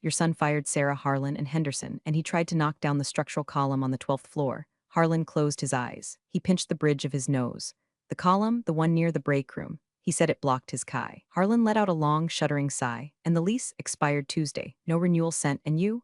Your son fired Sarah, Harlan, and Henderson, and he tried to knock down the structural column on the 12th floor. Harlan closed his eyes. He pinched the bridge of his nose. "The column, the one near the break room." He said it blocked his kai. Harlan let out a long, shuddering sigh. "And the lease expired Tuesday. No renewal sent, and you?"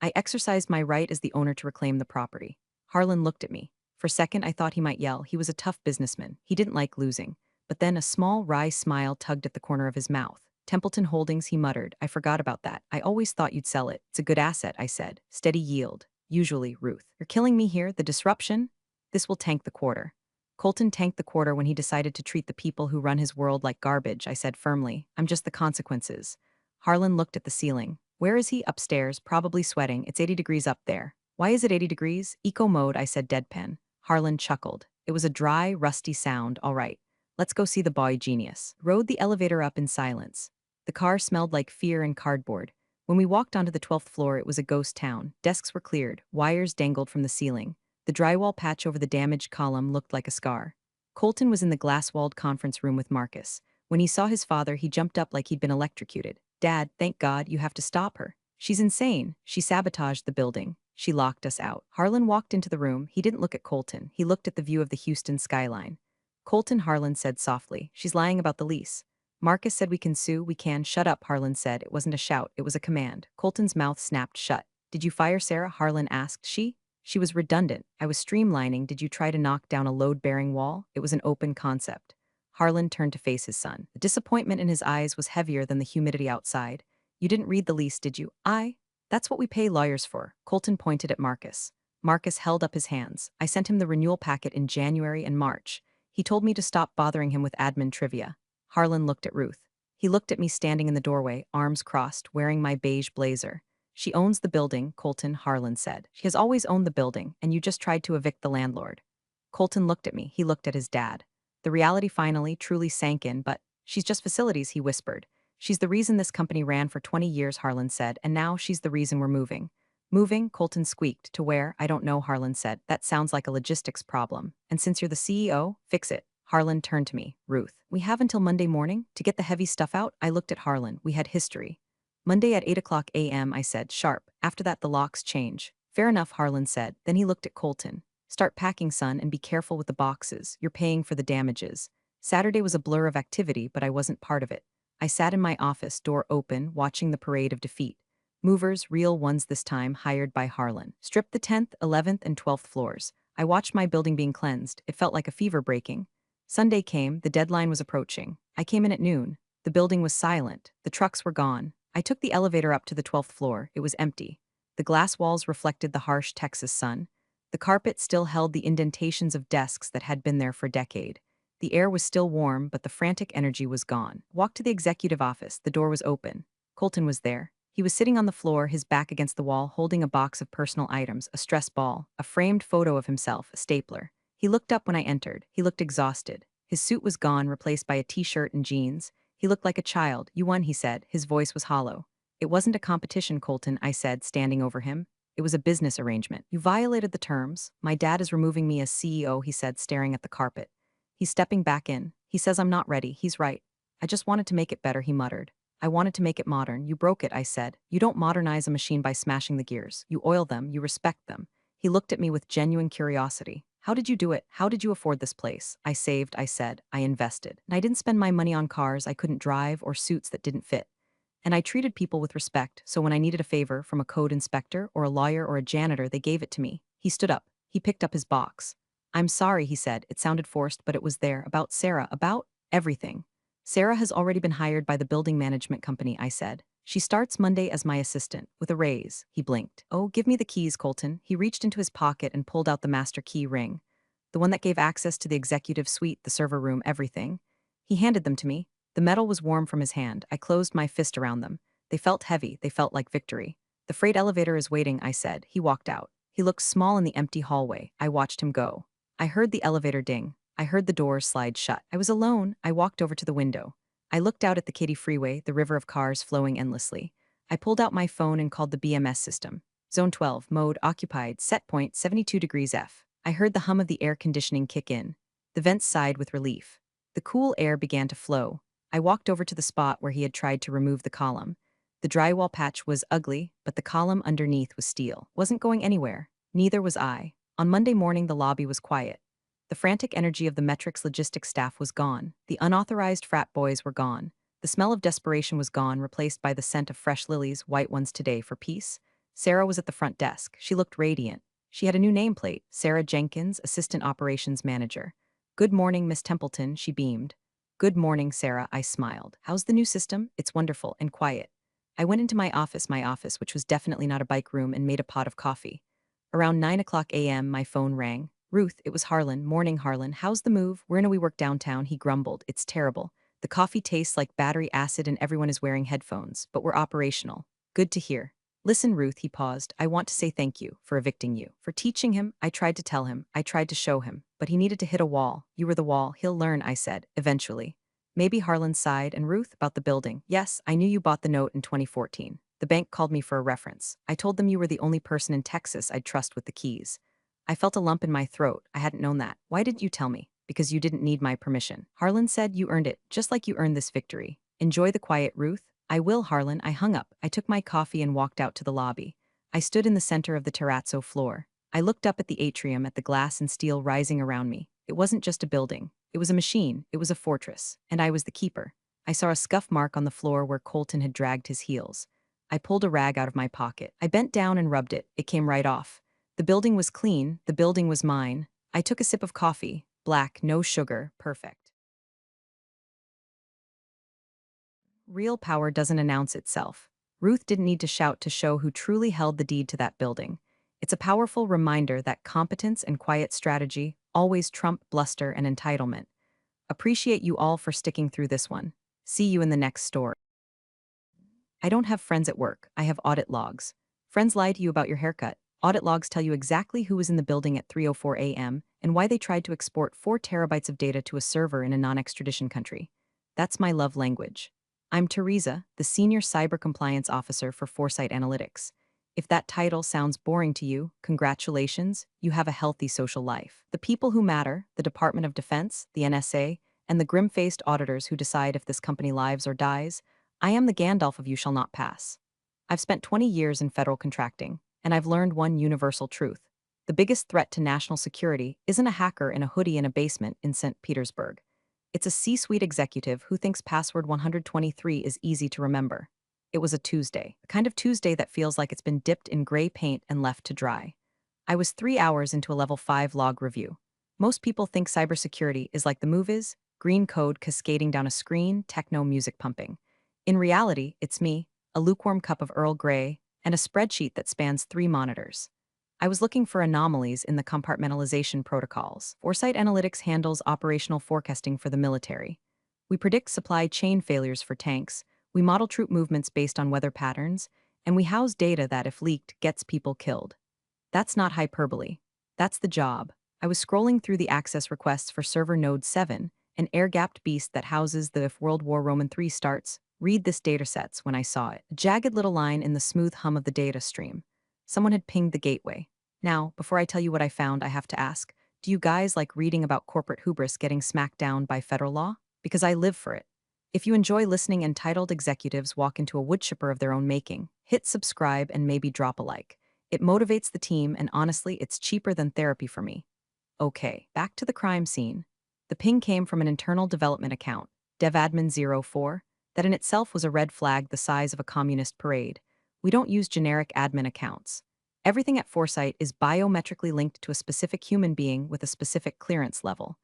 "I exercised my right as the owner to reclaim the property." Harlan looked at me. For a second, I thought he might yell. He was a tough businessman. He didn't like losing. But then a small, wry smile tugged at the corner of his mouth. "Templeton Holdings," he muttered. "I forgot about that. I always thought you'd sell it. It's a good asset," I said. "Steady yield. Usually, Ruth." "You're killing me here. The disruption? This will tank the quarter." "Colton tanked the quarter when he decided to treat the people who run his world like garbage," I said firmly. "I'm just the consequences." Harlan looked at the ceiling. "Where is he?" "Upstairs, probably sweating. It's 80 degrees up there." "Why is it 80 degrees? Eco mode," I said deadpan. Harlan chuckled. It was a dry, rusty sound. "All right. Let's go see the boy genius." Rode the elevator up in silence. The car smelled like fear and cardboard. When we walked onto the 12th floor, it was a ghost town. Desks were cleared. Wires dangled from the ceiling. The drywall patch over the damaged column looked like a scar. Colton was in the glass-walled conference room with Marcus. When he saw his father, he jumped up like he'd been electrocuted. "Dad, thank God, you have to stop her. She's insane. She sabotaged the building. She locked us out. Harlan walked into the room. He didn't look at Colton. He looked at the view of the Houston skyline. Colton, Harlan said softly. She's lying about the lease. Marcus said we can sue, we can. Shut up, Harlan said. It wasn't a shout, it was a command. Colton's mouth snapped shut. Did you fire Sarah? Harlan asked. She was redundant. I was streamlining. Did you try to knock down a load-bearing wall? It was an open concept. Harlan turned to face his son. The disappointment in his eyes was heavier than the humidity outside. You didn't read the lease, did you? That's what we pay lawyers for. Colton pointed at Marcus. Marcus held up his hands. I sent him the renewal packet in January and March. He told me to stop bothering him with admin trivia. Harlan looked at Ruth. He looked at me standing in the doorway, arms crossed, wearing my beige blazer. She owns the building, Colton, Harlan said. She has always owned the building, and you just tried to evict the landlord. Colton looked at me. He looked at his dad. The reality finally, truly sank in, but she's just facilities, he whispered. She's the reason this company ran for 20 years, Harlan said, and now she's the reason we're moving. Moving, Colton squeaked. To where? I don't know, Harlan said. That sounds like a logistics problem. And since you're the CEO, fix it. Harlan turned to me. Ruth, we have until Monday morning to get the heavy stuff out. I looked at Harlan. We had history. Monday at 8 a.m., I said, sharp. After that, the locks change. Fair enough, Harlan said. Then he looked at Colton. Start packing, son, and be careful with the boxes. You're paying for the damages. Saturday was a blur of activity, but I wasn't part of it. I sat in my office, door open, watching the parade of defeat. Movers, real ones this time, hired by Harlan. Stripped the 10th, 11th, and 12th floors. I watched my building being cleansed. It felt like a fever breaking. Sunday came, the deadline was approaching. I came in at noon. The building was silent. The trucks were gone. I took the elevator up to the 12th floor. It was empty. The glass walls reflected the harsh Texas sun. The carpet still held the indentations of desks that had been there for a decade. The air was still warm, but the frantic energy was gone. Walked to the executive office. The door was open. Colton was there. He was sitting on the floor, his back against the wall, holding a box of personal items, a stress ball, a framed photo of himself, a stapler. He looked up when I entered. He looked exhausted. His suit was gone, replaced by a t-shirt and jeans. He looked like a child. You won, he said. His voice was hollow. It wasn't a competition, Colton, I said, standing over him. It was a business arrangement. You violated the terms. My dad is removing me as CEO, he said, staring at the carpet. He's stepping back in. He says I'm not ready. He's right. I just wanted to make it better, he muttered. I wanted to make it modern. You broke it, I said. You don't modernize a machine by smashing the gears. You oil them, you respect them. He looked at me with genuine curiosity. How did you do it? How did you afford this place? I saved, I said. I invested. And I didn't spend my money on cars I couldn't drive or suits that didn't fit. And I treated people with respect, so when I needed a favor from a code inspector or a lawyer or a janitor, they gave it to me. He stood up. He picked up his box. I'm sorry, he said. It sounded forced, but it was there. About Sarah, about everything. Sarah has already been hired by the building management company, I said. She starts Monday as my assistant, with a raise. He blinked. Oh, give me the keys, Colton. He reached into his pocket and pulled out the master key ring. The one that gave access to the executive suite, the server room, everything. He handed them to me. The metal was warm from his hand. I closed my fist around them. They felt heavy. They felt like victory. The freight elevator is waiting, I said. He walked out. He looked small in the empty hallway. I watched him go. I heard the elevator ding. I heard the doors slide shut. I was alone. I walked over to the window. I looked out at the Katy Freeway, the river of cars flowing endlessly. I pulled out my phone and called the BMS system. Zone 12, mode occupied, set point 72 degrees F. I heard the hum of the air conditioning kick in. The vents sighed with relief. The cool air began to flow. I walked over to the spot where he had tried to remove the column. The drywall patch was ugly, but the column underneath was steel. Wasn't going anywhere. Neither was I. On Monday morning, the lobby was quiet. The frantic energy of the Metrics logistics staff was gone. The unauthorized frat boys were gone. The smell of desperation was gone, replaced by the scent of fresh lilies, white ones today for peace. Sarah was at the front desk. She looked radiant. She had a new nameplate, Sarah Jenkins, Assistant Operations Manager. Good morning, Miss Templeton, she beamed. Good morning, Sarah, I smiled. How's the new system? It's wonderful and quiet. I went into my office, which was definitely not a bike room, and made a pot of coffee. Around 9 a.m., my phone rang. Ruth, it was Harlan. Morning, Harlan. How's the move? Where do we work downtown? He grumbled. It's terrible. The coffee tastes like battery acid and everyone is wearing headphones, but we're operational. Good to hear. Listen, Ruth, he paused. I want to say thank you for evicting you. For teaching him, I tried to tell him, I tried to show him, but he needed to hit a wall. You were the wall. He'll learn, I said, eventually. Maybe, Harlan sighed. And Ruth, about the building. Yes, I knew you bought the note in 2014. The bank called me for a reference. I told them you were the only person in Texas I'd trust with the keys. I felt a lump in my throat. I hadn't known that. Why didn't you tell me? Because you didn't need my permission. Harlan said you earned it, just like you earned this victory. Enjoy the quiet, Ruth. I will, Harlan. I hung up. I took my coffee and walked out to the lobby. I stood in the center of the terrazzo floor. I looked up at the atrium at the glass and steel rising around me. It wasn't just a building. It was a machine. It was a fortress. And I was the keeper. I saw a scuff mark on the floor where Colton had dragged his heels. I pulled a rag out of my pocket. I bent down and rubbed it. It came right off. The building was clean. The building was mine. I took a sip of coffee. Black, no sugar, perfect. Real power doesn't announce itself. Ruth didn't need to shout to show who truly held the deed to that building. It's a powerful reminder that competence and quiet strategy always trump bluster and entitlement. Appreciate you all for sticking through this one. See you in the next story. I don't have friends at work. I have audit logs. Friends lie to you about your haircut. Audit logs tell you exactly who was in the building at 3:04 a.m. and why they tried to export 4 terabytes of data to a server in a non-extradition country. That's my love language. I'm Teresa, the Senior Cyber Compliance Officer for Foresight Analytics. If that title sounds boring to you, congratulations, you have a healthy social life. The people who matter, the Department of Defense, the NSA, and the grim-faced auditors who decide if this company lives or dies, I am the Gandalf of you shall not pass. I've spent 20 years in federal contracting, and I've learned one universal truth. The biggest threat to national security isn't a hacker in a hoodie in a basement in St. Petersburg. It's a C-suite executive who thinks password 123 is easy to remember. It was a Tuesday, the kind of Tuesday that feels like it's been dipped in gray paint and left to dry. I was 3 hours into a level 5 log review. Most people think cybersecurity is like the movies, green code cascading down a screen, techno music pumping. In reality, it's me, a lukewarm cup of Earl Grey, and a spreadsheet that spans 3 monitors. I was looking for anomalies in the compartmentalization protocols. Foresight Analytics handles operational forecasting for the military. We predict supply chain failures for tanks, we model troop movements based on weather patterns, and we house data that, if leaked, gets people killed. That's not hyperbole. That's the job. I was scrolling through the access requests for server node 7, an air-gapped beast that houses the if World War Roman III starts, read this datasets when I saw it. A jagged little line in the smooth hum of the data stream. Someone had pinged the gateway. Now, before I tell you what I found, I have to ask, do you guys like reading about corporate hubris getting smacked down by federal law? Because I live for it. If you enjoy listening entitled executives walk into a woodchipper of their own making, hit subscribe and maybe drop a like. It motivates the team, and honestly, it's cheaper than therapy for me. Okay, back to the crime scene. The ping came from an internal development account, devadmin04, that in itself was a red flag the size of a communist parade. We don't use generic admin accounts. Everything at Foresight is biometrically linked to a specific human being with a specific clearance level.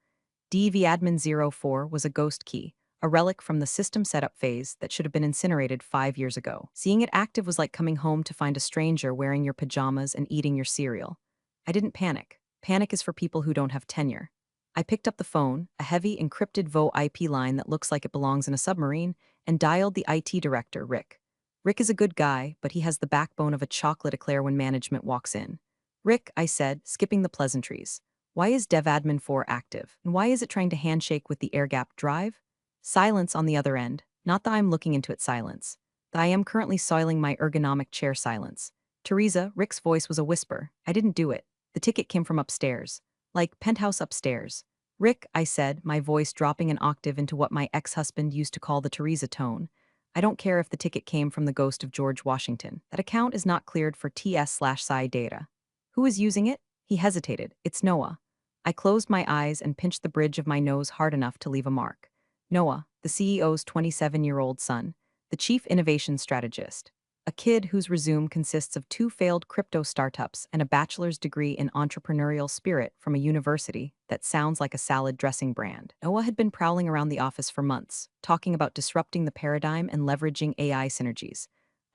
devadmin04 was a ghost key, a relic from the system setup phase that should have been incinerated 5 years ago. Seeing it active was like coming home to find a stranger wearing your pajamas and eating your cereal. I didn't panic. Panic is for people who don't have tenure. I picked up the phone, a heavy encrypted VoIP line that looks like it belongs in a submarine, and dialed the IT director, Rick. Rick is a good guy, but he has the backbone of a chocolate eclair when management walks in. Rick, I said, skipping the pleasantries. Why is DevAdmin 4 active, and why is it trying to handshake with the air-gapped drive? Silence on the other end, not that I'm looking into it silence. That I am currently soiling my ergonomic chair silence. Teresa, Rick's voice was a whisper. I didn't do it. The ticket came from upstairs. Like penthouse upstairs. Rick, I said, my voice dropping an octave into what my ex-husband used to call the Teresa tone. I don't care if the ticket came from the ghost of George Washington. That account is not cleared for TS/PSI data. Who is using it? He hesitated. It's Noah. I closed my eyes and pinched the bridge of my nose hard enough to leave a mark. Noah, the CEO's 27-year-old son, the chief innovation strategist. A kid whose resume consists of 2 failed crypto startups and a bachelor's degree in entrepreneurial spirit from a university that sounds like a salad dressing brand. Noah had been prowling around the office for months, talking about disrupting the paradigm and leveraging AI synergies.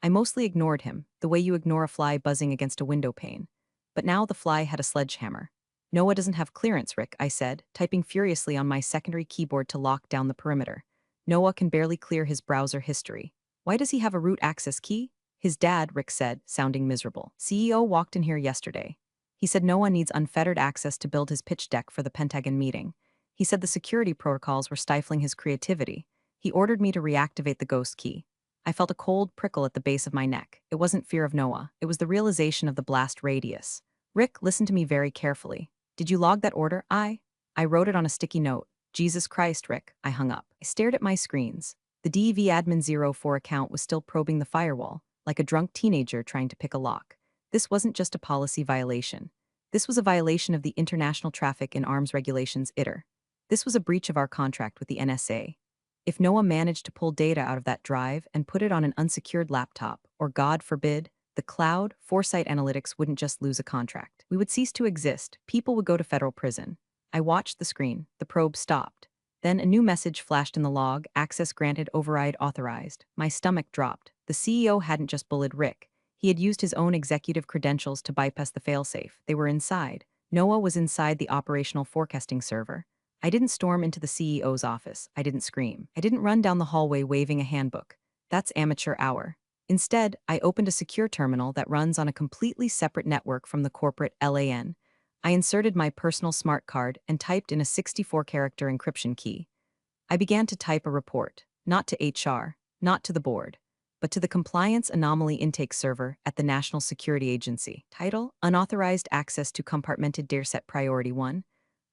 I mostly ignored him, the way you ignore a fly buzzing against a window pane. But now the fly had a sledgehammer. Noah doesn't have clearance, Rick, I said, typing furiously on my secondary keyboard to lock down the perimeter. Noah can barely clear his browser history. Why does he have a root access key? His dad, Rick said, sounding miserable. CEO walked in here yesterday. He said Noah needs unfettered access to build his pitch deck for the Pentagon meeting. He said the security protocols were stifling his creativity. He ordered me to reactivate the ghost key. I felt a cold prickle at the base of my neck. It wasn't fear of Noah. It was the realization of the blast radius. Rick, listen to me very carefully. Did you log that order? I wrote it on a sticky note. Jesus Christ, Rick. I hung up. I stared at my screens. The devadmin04 account was still probing the firewall, like a drunk teenager trying to pick a lock. This wasn't just a policy violation. This was a violation of the International Traffic in Arms Regulations ITER. This was a breach of our contract with the NSA. If Noah managed to pull data out of that drive and put it on an unsecured laptop, or God forbid, the cloud, Foresight Analytics wouldn't just lose a contract. We would cease to exist. People would go to federal prison. I watched the screen. The probe stopped. Then a new message flashed in the log: access granted, override authorized. My stomach dropped. The CEO hadn't just bullied Rick. He had used his own executive credentials to bypass the failsafe. They were inside. Noah was inside the operational forecasting server. I didn't storm into the CEO's office. I didn't scream. I didn't run down the hallway waving a handbook. That's amateur hour. Instead, I opened a secure terminal that runs on a completely separate network from the corporate LAN. I inserted my personal smart card and typed in a 64-character encryption key. I began to type a report, not to HR, not to the board, but to the Compliance Anomaly Intake Server at the National Security Agency. Title: Unauthorized Access to Compartmented Dataset Priority 1.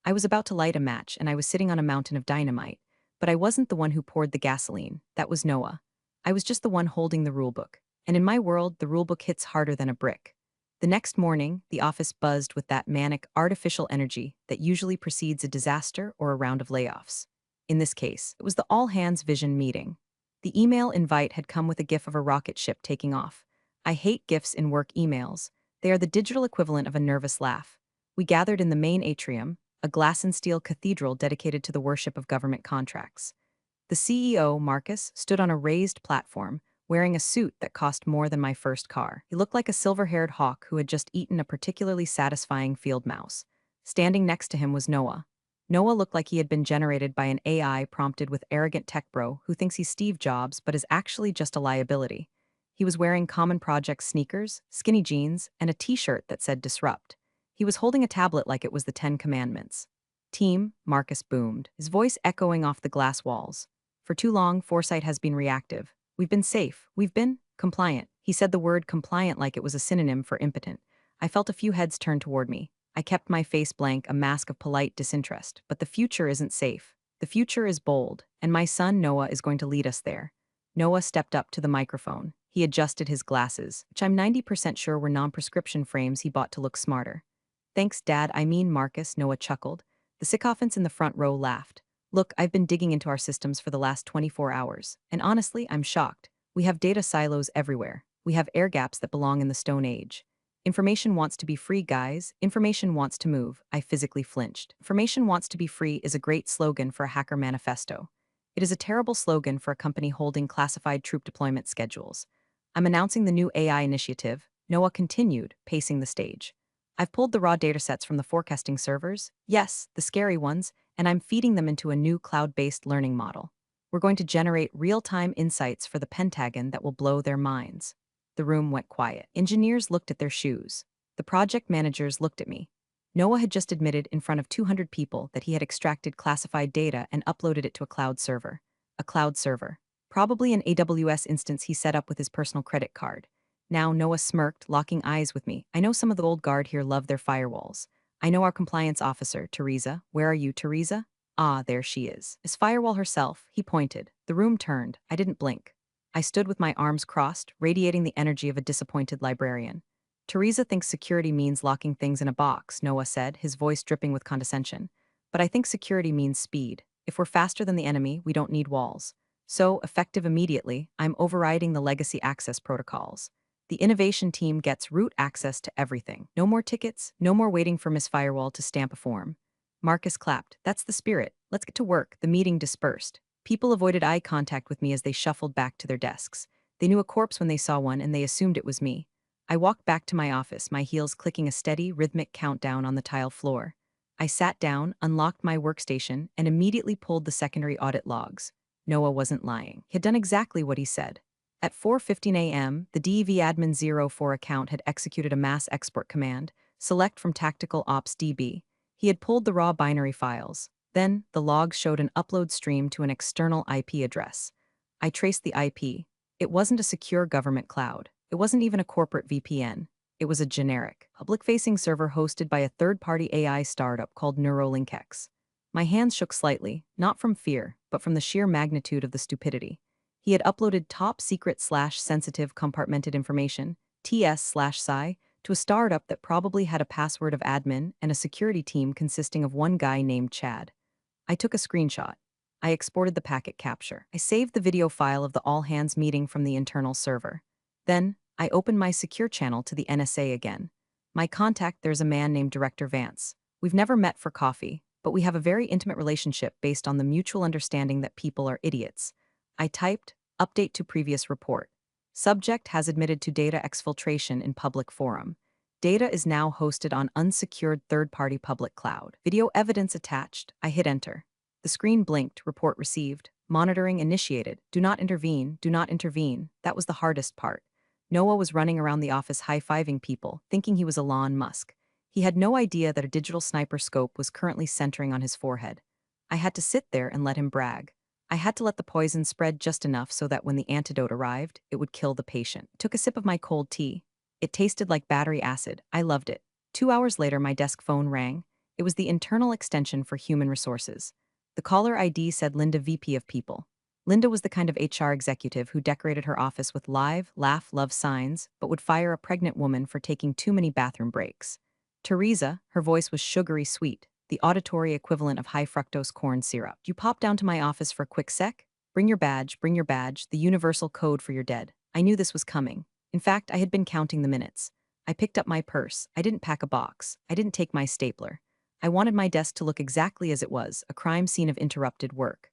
I was about to light a match and I was sitting on a mountain of dynamite, but I wasn't the one who poured the gasoline. That was Noah. I was just the one holding the rulebook. And in my world, the rulebook hits harder than a brick. The next morning, the office buzzed with that manic, artificial energy that usually precedes a disaster or a round of layoffs. In this case, it was the all-hands vision meeting. The email invite had come with a gif of a rocket ship taking off. I hate gifs in work emails. They are the digital equivalent of a nervous laugh. We gathered in the main atrium, a glass and steel cathedral dedicated to the worship of government contracts. The CEO, Marcus, stood on a raised platform, wearing a suit that cost more than my first car. He looked like a silver-haired hawk who had just eaten a particularly satisfying field mouse. Standing next to him was Noah. Noah looked like he had been generated by an AI prompted with arrogant tech bro who thinks he's Steve Jobs but is actually just a liability. He was wearing Common Project sneakers, skinny jeans, and a t-shirt that said Disrupt. He was holding a tablet like it was the Ten Commandments. Team, Marcus boomed, his voice echoing off the glass walls. For too long, Foresight has been reactive. We've been safe. We've been compliant. He said the word compliant like it was a synonym for impotent. I felt a few heads turn toward me. I kept my face blank, a mask of polite disinterest. But the future isn't safe. The future is bold, and my son Noah is going to lead us there. Noah stepped up to the microphone. He adjusted his glasses, which I'm 90% sure were non-prescription frames he bought to look smarter. Thanks, Dad. I mean, Marcus, Noah chuckled. The sycophants in the front row laughed. Look, I've been digging into our systems for the last 24 hours, and honestly, I'm shocked. We have data silos everywhere. We have air gaps that belong in the Stone Age. Information wants to be free, guys. Information wants to move. I physically flinched. Information wants to be free is a great slogan for a hacker manifesto. It is a terrible slogan for a company holding classified troop deployment schedules. I'm announcing the new AI initiative, Noah continued, pacing the stage. I've pulled the raw datasets from the forecasting servers, yes, the scary ones, and I'm feeding them into a new cloud-based learning model. We're going to generate real-time insights for the Pentagon that will blow their minds. The room went quiet. Engineers looked at their shoes. The project managers looked at me. Noah had just admitted in front of 200 people that he had extracted classified data and uploaded it to a cloud server. A cloud server. Probably an AWS instance he set up with his personal credit card. Now Noah smirked, locking eyes with me. I know some of the old guard here love their firewalls. I know our compliance officer, Teresa. Where are you, Teresa? Ah, there she is. As Firewall herself, he pointed. The room turned. I didn't blink. I stood with my arms crossed, radiating the energy of a disappointed librarian. Teresa thinks security means locking things in a box, Noah said, his voice dripping with condescension. But I think security means speed. If we're faster than the enemy, we don't need walls. So, effective immediately, I'm overriding the legacy access protocols. The innovation team gets root access to everything. No more tickets, no more waiting for Miss Firewall to stamp a form. Marcus clapped. That's the spirit. Let's get to work. The meeting dispersed. People avoided eye contact with me as they shuffled back to their desks. They knew a corpse when they saw one, and they assumed it was me. I walked back to my office, my heels clicking a steady, rhythmic countdown on the tile floor. I sat down, unlocked my workstation, and immediately pulled the secondary audit logs. Noah wasn't lying. He had done exactly what he said. At 4:15 a.m., the DEV admin 04 account had executed a mass export command, select from Tactical Ops DB. He had pulled the raw binary files. Then, the logs showed an upload stream to an external IP address. I traced the IP. It wasn't a secure government cloud. It wasn't even a corporate VPN. It was a generic, public-facing server hosted by a third-party AI startup called NeuralinkX. My hands shook slightly, not from fear, but from the sheer magnitude of the stupidity. He had uploaded top-secret/sensitive compartmented information, TS/SCI, to a startup that probably had a password of admin and a security team consisting of one guy named Chad. I took a screenshot. I exported the packet capture. I saved the video file of the all-hands meeting from the internal server. Then, I opened my secure channel to the NSA again. My contact, there's a man named Director Vance. We've never met for coffee, but we have a very intimate relationship based on the mutual understanding that people are idiots. I typed, update to previous report. Subject has admitted to data exfiltration in public forum. Data is now hosted on unsecured third-party public cloud. Video evidence attached. I hit enter. The screen blinked, report received. Monitoring initiated. Do not intervene, do not intervene. That was the hardest part. Noah was running around the office high-fiving people, thinking he was Elon Musk. He had no idea that a digital sniper scope was currently centering on his forehead. I had to sit there and let him brag. I had to let the poison spread just enough so that when the antidote arrived, it would kill the patient. Took a sip of my cold tea. It tasted like battery acid. I loved it. 2 hours later, my desk phone rang. It was the internal extension for human resources. The caller ID said Linda, VP of People. Linda was the kind of HR executive who decorated her office with live, laugh, love signs, but would fire a pregnant woman for taking too many bathroom breaks. Teresa, her voice was sugary sweet, the auditory equivalent of high fructose corn syrup. You pop down to my office for a quick sec? Bring your badge, the universal code for your dead. I knew this was coming. In fact, I had been counting the minutes. I picked up my purse. I didn't pack a box. I didn't take my stapler. I wanted my desk to look exactly as it was, a crime scene of interrupted work.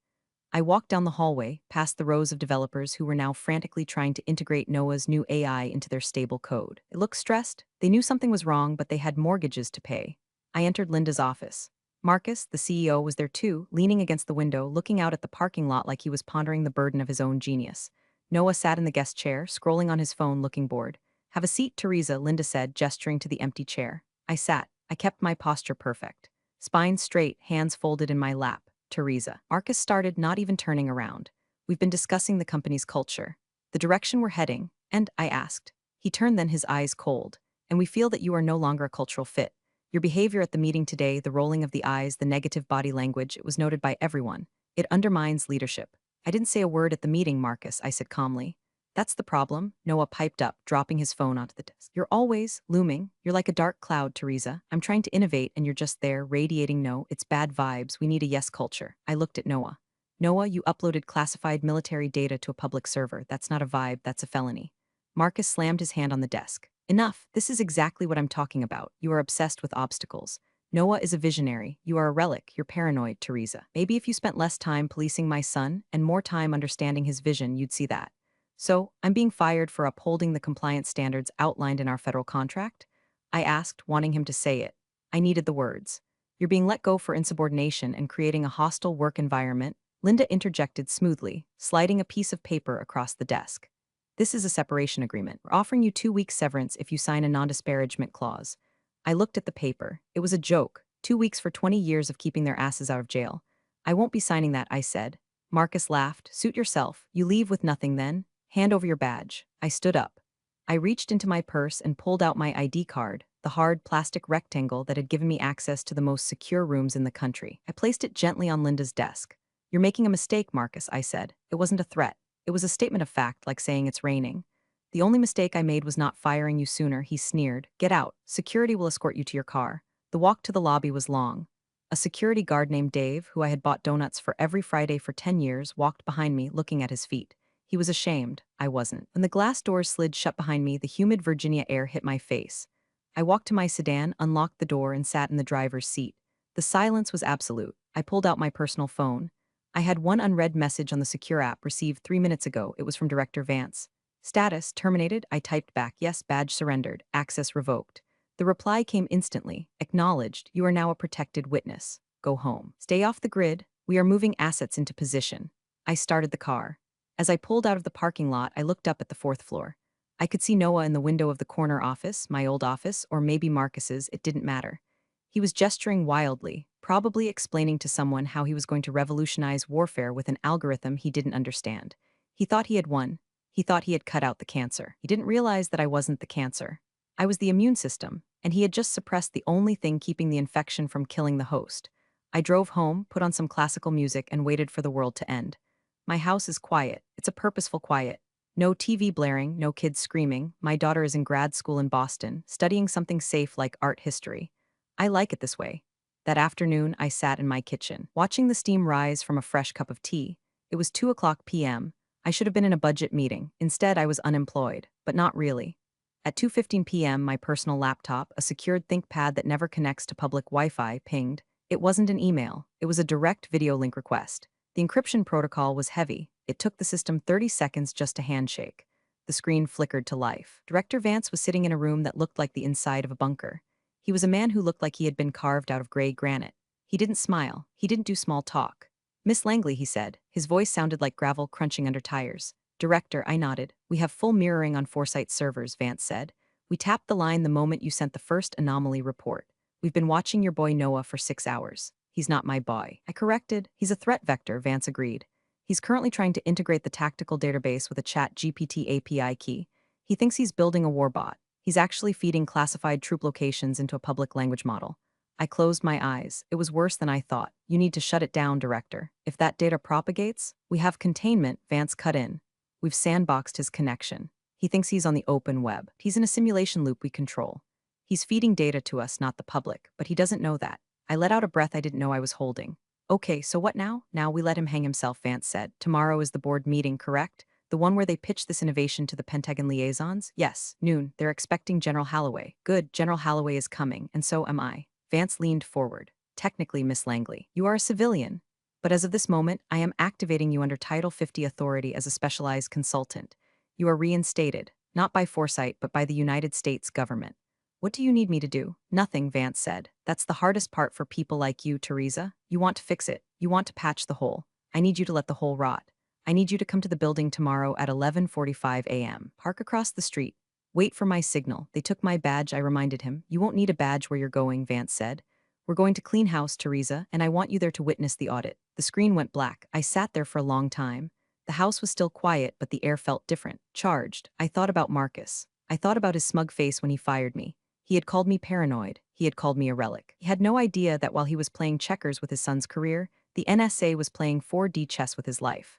I walked down the hallway, past the rows of developers who were now frantically trying to integrate Noah's new AI into their stable code. They looked stressed. They knew something was wrong, but they had mortgages to pay. I entered Linda's office. Marcus, the CEO, was there too, leaning against the window, looking out at the parking lot like he was pondering the burden of his own genius. Noah sat in the guest chair, scrolling on his phone, looking bored. Have a seat, Teresa, Linda said, gesturing to the empty chair. I sat. I kept my posture perfect. Spine straight, hands folded in my lap. Teresa. Marcus started, not even turning around. We've been discussing the company's culture, the direction we're heading, and I asked. He turned, then his eyes cold. And we feel that you are no longer a cultural fit. Your behavior at the meeting today, the rolling of the eyes, the negative body language, it was noted by everyone. It undermines leadership. I didn't say a word at the meeting, Marcus, I said calmly. That's the problem, Noah piped up, dropping his phone onto the desk. You're always looming. You're like a dark cloud, Teresa. I'm trying to innovate and you're just there, radiating no, it's bad vibes, we need a yes culture. I looked at Noah. Noah, you uploaded classified military data to a public server. That's not a vibe, that's a felony. Marcus slammed his hand on the desk. Enough, this is exactly what I'm talking about. You are obsessed with obstacles. Noah is a visionary. You are a relic. You're paranoid, Teresa. Maybe if you spent less time policing my son and more time understanding his vision, you'd see that. So, I'm being fired for upholding the compliance standards outlined in our federal contract? I asked, wanting him to say it. I needed the words. You're being let go for insubordination and creating a hostile work environment, Linda interjected smoothly, sliding a piece of paper across the desk. This is a separation agreement. We're offering you 2 weeks severance if you sign a non-disparagement clause. I looked at the paper. It was a joke. 2 weeks for 20 years of keeping their asses out of jail. I won't be signing that, I said. Marcus laughed. Suit yourself. You leave with nothing then? Hand over your badge. I stood up. I reached into my purse and pulled out my ID card, the hard plastic rectangle that had given me access to the most secure rooms in the country. I placed it gently on Linda's desk. You're making a mistake, Marcus, I said. It wasn't a threat. It was a statement of fact, like saying it's raining. The only mistake I made was not firing you sooner, he sneered. Get out. Security will escort you to your car. The walk to the lobby was long. A security guard named Dave, who I had bought donuts for every Friday for 10 years, walked behind me, looking at his feet. He was ashamed. I wasn't. When the glass doors slid shut behind me, the humid Virginia air hit my face. I walked to my sedan, unlocked the door, and sat in the driver's seat. The silence was absolute. I pulled out my personal phone. I had one unread message on the secure app received 3 minutes ago. It was from Director Vance. Status, terminated. I typed back, yes, badge surrendered, access revoked. The reply came instantly. Acknowledged, you are now a protected witness. Go home. Stay off the grid. We are moving assets into position. I started the car. As I pulled out of the parking lot, I looked up at the 4th floor. I could see Noah in the window of the corner office, my old office, or maybe Marcus's, it didn't matter. He was gesturing wildly, probably explaining to someone how he was going to revolutionize warfare with an algorithm he didn't understand. He thought he had won. He thought he had cut out the cancer. He didn't realize that I wasn't the cancer. I was the immune system, and he had just suppressed the only thing keeping the infection from killing the host. I drove home, put on some classical music, and waited for the world to end. My house is quiet. It's a purposeful quiet. No TV blaring, no kids screaming. My daughter is in grad school in Boston, studying something safe like art history. I like it this way. That afternoon, I sat in my kitchen, watching the steam rise from a fresh cup of tea. It was 2 o'clock p.m. I should have been in a budget meeting. Instead, I was unemployed, but not really. At 2:15 p.m., my personal laptop, a secured ThinkPad that never connects to public Wi-Fi, pinged. It wasn't an email. It was a direct video link request. The encryption protocol was heavy. It took the system 30 seconds just to handshake. The screen flickered to life. Director Vance was sitting in a room that looked like the inside of a bunker. He was a man who looked like he had been carved out of gray granite. He didn't smile. He didn't do small talk. "Miss Langley," he said. His voice sounded like gravel crunching under tires. "Director," I nodded. "We have full mirroring on Foresight servers," Vance said. "We tapped the line the moment you sent the first anomaly report. We've been watching your boy Noah for 6 hours. He's not my boy." I corrected. "He's a threat vector," Vance agreed. "He's currently trying to integrate the tactical database with a chat GPT API key. He thinks he's building a warbot. He's actually feeding classified troop locations into a public language model." I closed my eyes. It was worse than I thought. "You need to shut it down, Director. If that data propagates, we have containment," Vance cut in. "We've sandboxed his connection. He thinks he's on the open web. He's in a simulation loop we control. He's feeding data to us, not the public, but he doesn't know that." I let out a breath I didn't know I was holding. "Okay, so what now?" "Now we let him hang himself," Vance said. "Tomorrow is the board meeting, correct? The one where they pitch this innovation to the Pentagon liaisons?" "Yes, noon. They're expecting General Holloway." "Good, General Holloway is coming, and so am I." Vance leaned forward. "Technically, Miss Langley, you are a civilian. But as of this moment, I am activating you under Title 50 authority as a specialized consultant. You are reinstated, not by Foresight, but by the United States government." "What do you need me to do?" "Nothing," Vance said. "That's the hardest part for people like you, Teresa. You want to fix it. You want to patch the hole. I need you to let the hole rot. I need you to come to the building tomorrow at 11:45 a.m. Park across the street. Wait for my signal." "They took my badge," I reminded him. "You won't need a badge where you're going," Vance said. "We're going to clean house, Teresa, and I want you there to witness the audit." The screen went black. I sat there for a long time. The house was still quiet, but the air felt different, charged. I thought about Marcus. I thought about his smug face when he fired me. He had called me paranoid. He had called me a relic. He had no idea that while he was playing checkers with his son's career, the NSA was playing 4D chess with his life.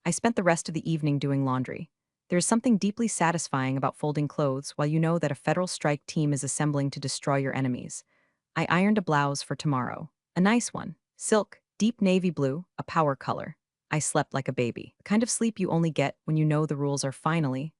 I spent the rest of the evening doing laundry. There is something deeply satisfying about folding clothes while you know that a federal strike team is assembling to destroy your enemies. I ironed a blouse for tomorrow. A nice one. Silk, deep navy blue, a power color. I slept like a baby. The kind of sleep you only get when you know the rules are finally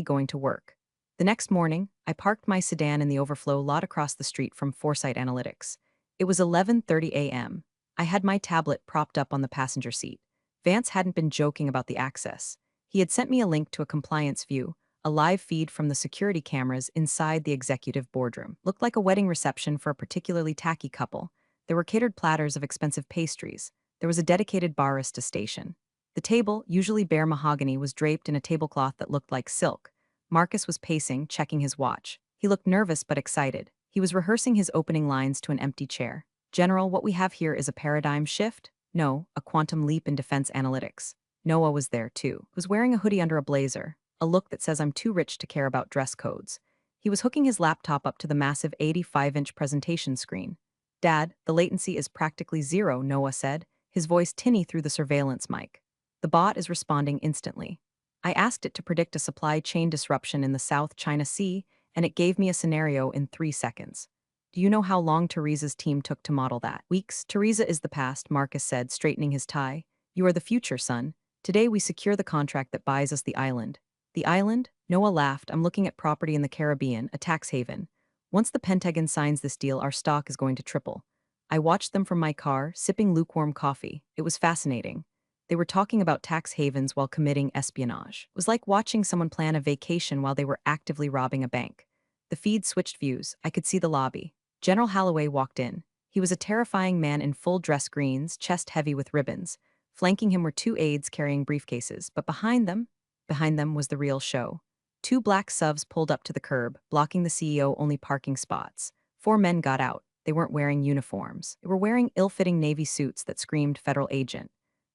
going to work. The next morning, I parked my sedan in the overflow lot across the street from Foresight Analytics. It was 11:30 a.m. I had my tablet propped up on the passenger seat. Vance hadn't been joking about the access. He had sent me a link to a compliance view, a live feed from the security cameras inside the executive boardroom. Looked like a wedding reception for a particularly tacky couple. There were catered platters of expensive pastries. There was a dedicated barista station. The table, usually bare mahogany, was draped in a tablecloth that looked like silk. Marcus was pacing, checking his watch. He looked nervous but excited. He was rehearsing his opening lines to an empty chair. "General, what we have here is a paradigm shift? No, a quantum leap in defense analytics." Noah was there too. He was wearing a hoodie under a blazer, a look that says I'm too rich to care about dress codes. He was hooking his laptop up to the massive 85-inch presentation screen. "Dad, the latency is practically zero," Noah said, his voice tinny through the surveillance mic. "The bot is responding instantly. I asked it to predict a supply chain disruption in the South China Sea, and it gave me a scenario in 3 seconds. Do you know how long Teresa's team took to model that?" "Weeks. Teresa is the past," Marcus said, straightening his tie. "You are the future, son. Today we secure the contract that buys us the island." "The island?" Noah laughed. "I'm looking at property in the Caribbean, a tax haven. Once the Pentagon signs this deal, our stock is going to triple." I watched them from my car, sipping lukewarm coffee. It was fascinating. They were talking about tax havens while committing espionage. It was like watching someone plan a vacation while they were actively robbing a bank. The feed switched views. I could see the lobby. General Holloway walked in. He was a terrifying man in full dress greens, chest heavy with ribbons. Flanking him were 2 aides carrying briefcases, but behind them was the real show. 2 black SUVs pulled up to the curb, blocking the CEO only parking spots. 4 men got out. They weren't wearing uniforms. They were wearing ill-fitting Navy suits that screamed federal agent.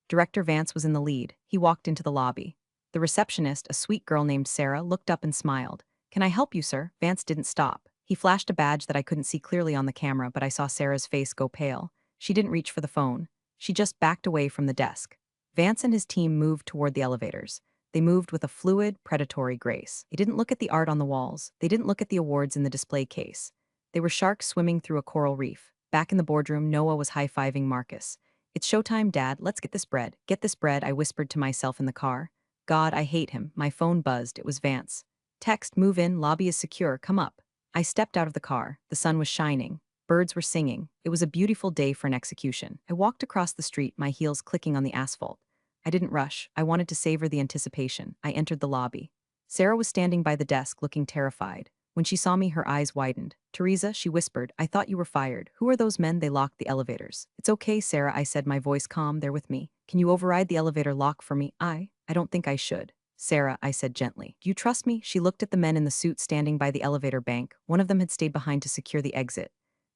Director Vance was in the lead. He walked into the lobby. The receptionist, a sweet girl named Sarah, looked up and smiled. "Can I help you, sir?" Vance didn't stop. He flashed a badge that I couldn't see clearly on the camera, but I saw Sarah's face go pale. She didn't reach for the phone. She just backed away from the desk. Vance and his team moved toward the elevators. They moved with a fluid, predatory grace. They didn't look at the art on the walls. They didn't look at the awards in the display case. They were sharks swimming through a coral reef. Back in the boardroom, Noah was high-fiving Marcus. "It's showtime, Dad. Let's get this bread. Get this bread," I whispered to myself in the car. God, I hate him. My phone buzzed. It was Vance. "Text, move in, lobby is secure, come up." I stepped out of the car. The sun was shining. Birds were singing. It was a beautiful day for an execution. I walked across the street, my heels clicking on the asphalt. I didn't rush. I wanted to savor the anticipation. I entered the lobby. Sarah was standing by the desk, looking terrified. When she saw me, her eyes widened. "Teresa," she whispered, "I thought you were fired. Who are those men? They locked the elevators." "It's okay, Sarah," I said, my voice calm. "They're with me. Can you override the elevator lock for me?" I don't think I should." "Sarah," I said gently. "Do you trust me?" She looked at the men in the suit standing by the elevator bank. One of them had stayed behind to secure the exit.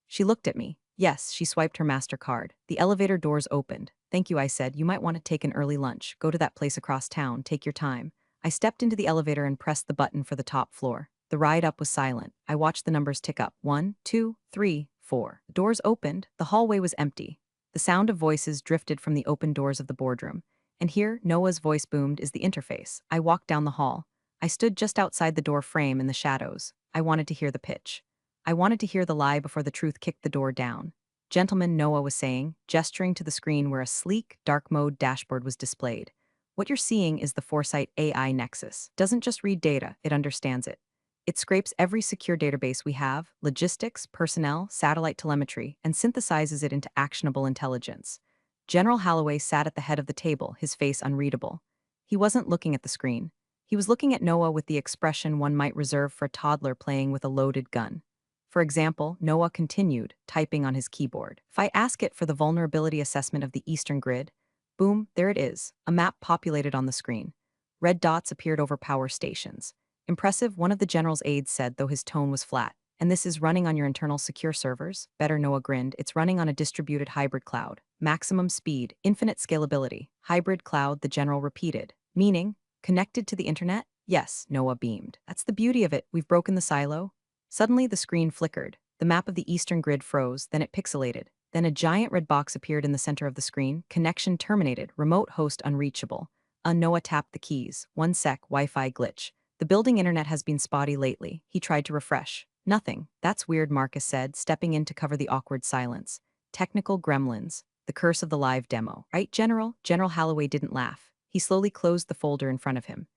She looked at me. Yes, she swiped her MasterCard. The elevator doors opened. "Thank you," I said. "You might want to take an early lunch. Go to that place across town. Take your time." I stepped into the elevator and pressed the button for the top floor. The ride up was silent. I watched the numbers tick up. 1, 2, 3, 4. The doors opened. The hallway was empty. The sound of voices drifted from the open doors of the boardroom. And here, Noah's voice boomed, "is the interface." I walked down the hall. I stood just outside the door frame in the shadows. I wanted to hear the pitch. I wanted to hear the lie before the truth kicked the door down. "Gentlemen," Noah was saying, gesturing to the screen where a sleek, dark mode dashboard was displayed. "What you're seeing is the Foresight AI Nexus. Doesn't just read data, it understands it. It scrapes every secure database we have, logistics, personnel, satellite telemetry, and synthesizes it into actionable intelligence." General Holloway sat at the head of the table, his face unreadable. He wasn't looking at the screen. He was looking at Noah with the expression one might reserve for a toddler playing with a loaded gun. For example, Noah continued, typing on his keyboard. "If I ask it for the vulnerability assessment of the Eastern Grid," boom, there it is. A map populated on the screen. Red dots appeared over power stations. "Impressive," one of the general's aides said, though his tone was flat. "And this is running on your internal secure servers?" "Better," Noah grinned. "It's running on a distributed hybrid cloud. Maximum speed, infinite scalability." "Hybrid cloud," the general repeated. "Meaning, connected to the internet?" "Yes," Noah beamed. "That's the beauty of it. We've broken the silo." Suddenly, the screen flickered. The map of the Eastern Grid froze, then it pixelated. Then a giant red box appeared in the center of the screen. "Connection terminated. Remote host unreachable." Noah tapped the keys. "1 sec, Wi-Fi glitch. The building internet has been spotty lately." He tried to refresh. "Nothing." "That's weird," Marcus said, stepping in to cover the awkward silence. "Technical gremlins. The curse of the live demo." "Right, General?" General Holloway didn't laugh. He slowly closed the folder in front of him.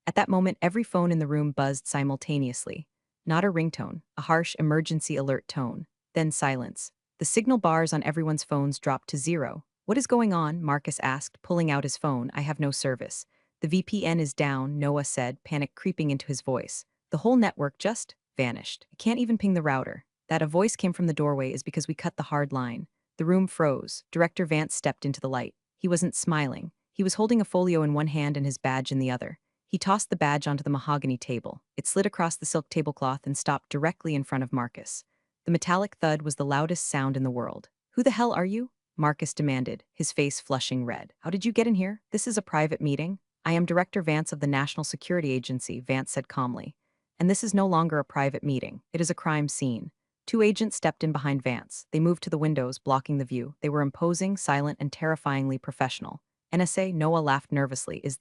At that moment, every phone in the room buzzed simultaneously. Not a ringtone, a harsh emergency alert tone. Then silence. The signal bars on everyone's phones dropped to 0. "What is going on?" Marcus asked, pulling out his phone. "I have no service." "The VPN is down," Noah said, panic creeping into his voice. "The whole network just vanished. I can't even ping the router." That a voice came from the doorway is because we cut the hard line. The room froze. Director Vance stepped into the light. He wasn't smiling. He was holding a folio in one hand and his badge in the other. He tossed the badge onto the mahogany table. It slid across the silk tablecloth and stopped directly in front of Marcus. The metallic thud was the loudest sound in the world. "Who the hell are you?" Marcus demanded, his face flushing red. "How did you get in here? This is a private meeting." "I am Director Vance of the National Security Agency," Vance said calmly. "And this is no longer a private meeting. It is a crime scene." Two agents stepped in behind Vance. They moved to the windows, blocking the view. They were imposing, silent, and terrifyingly professional. "NSA," Noah laughed nervously. Is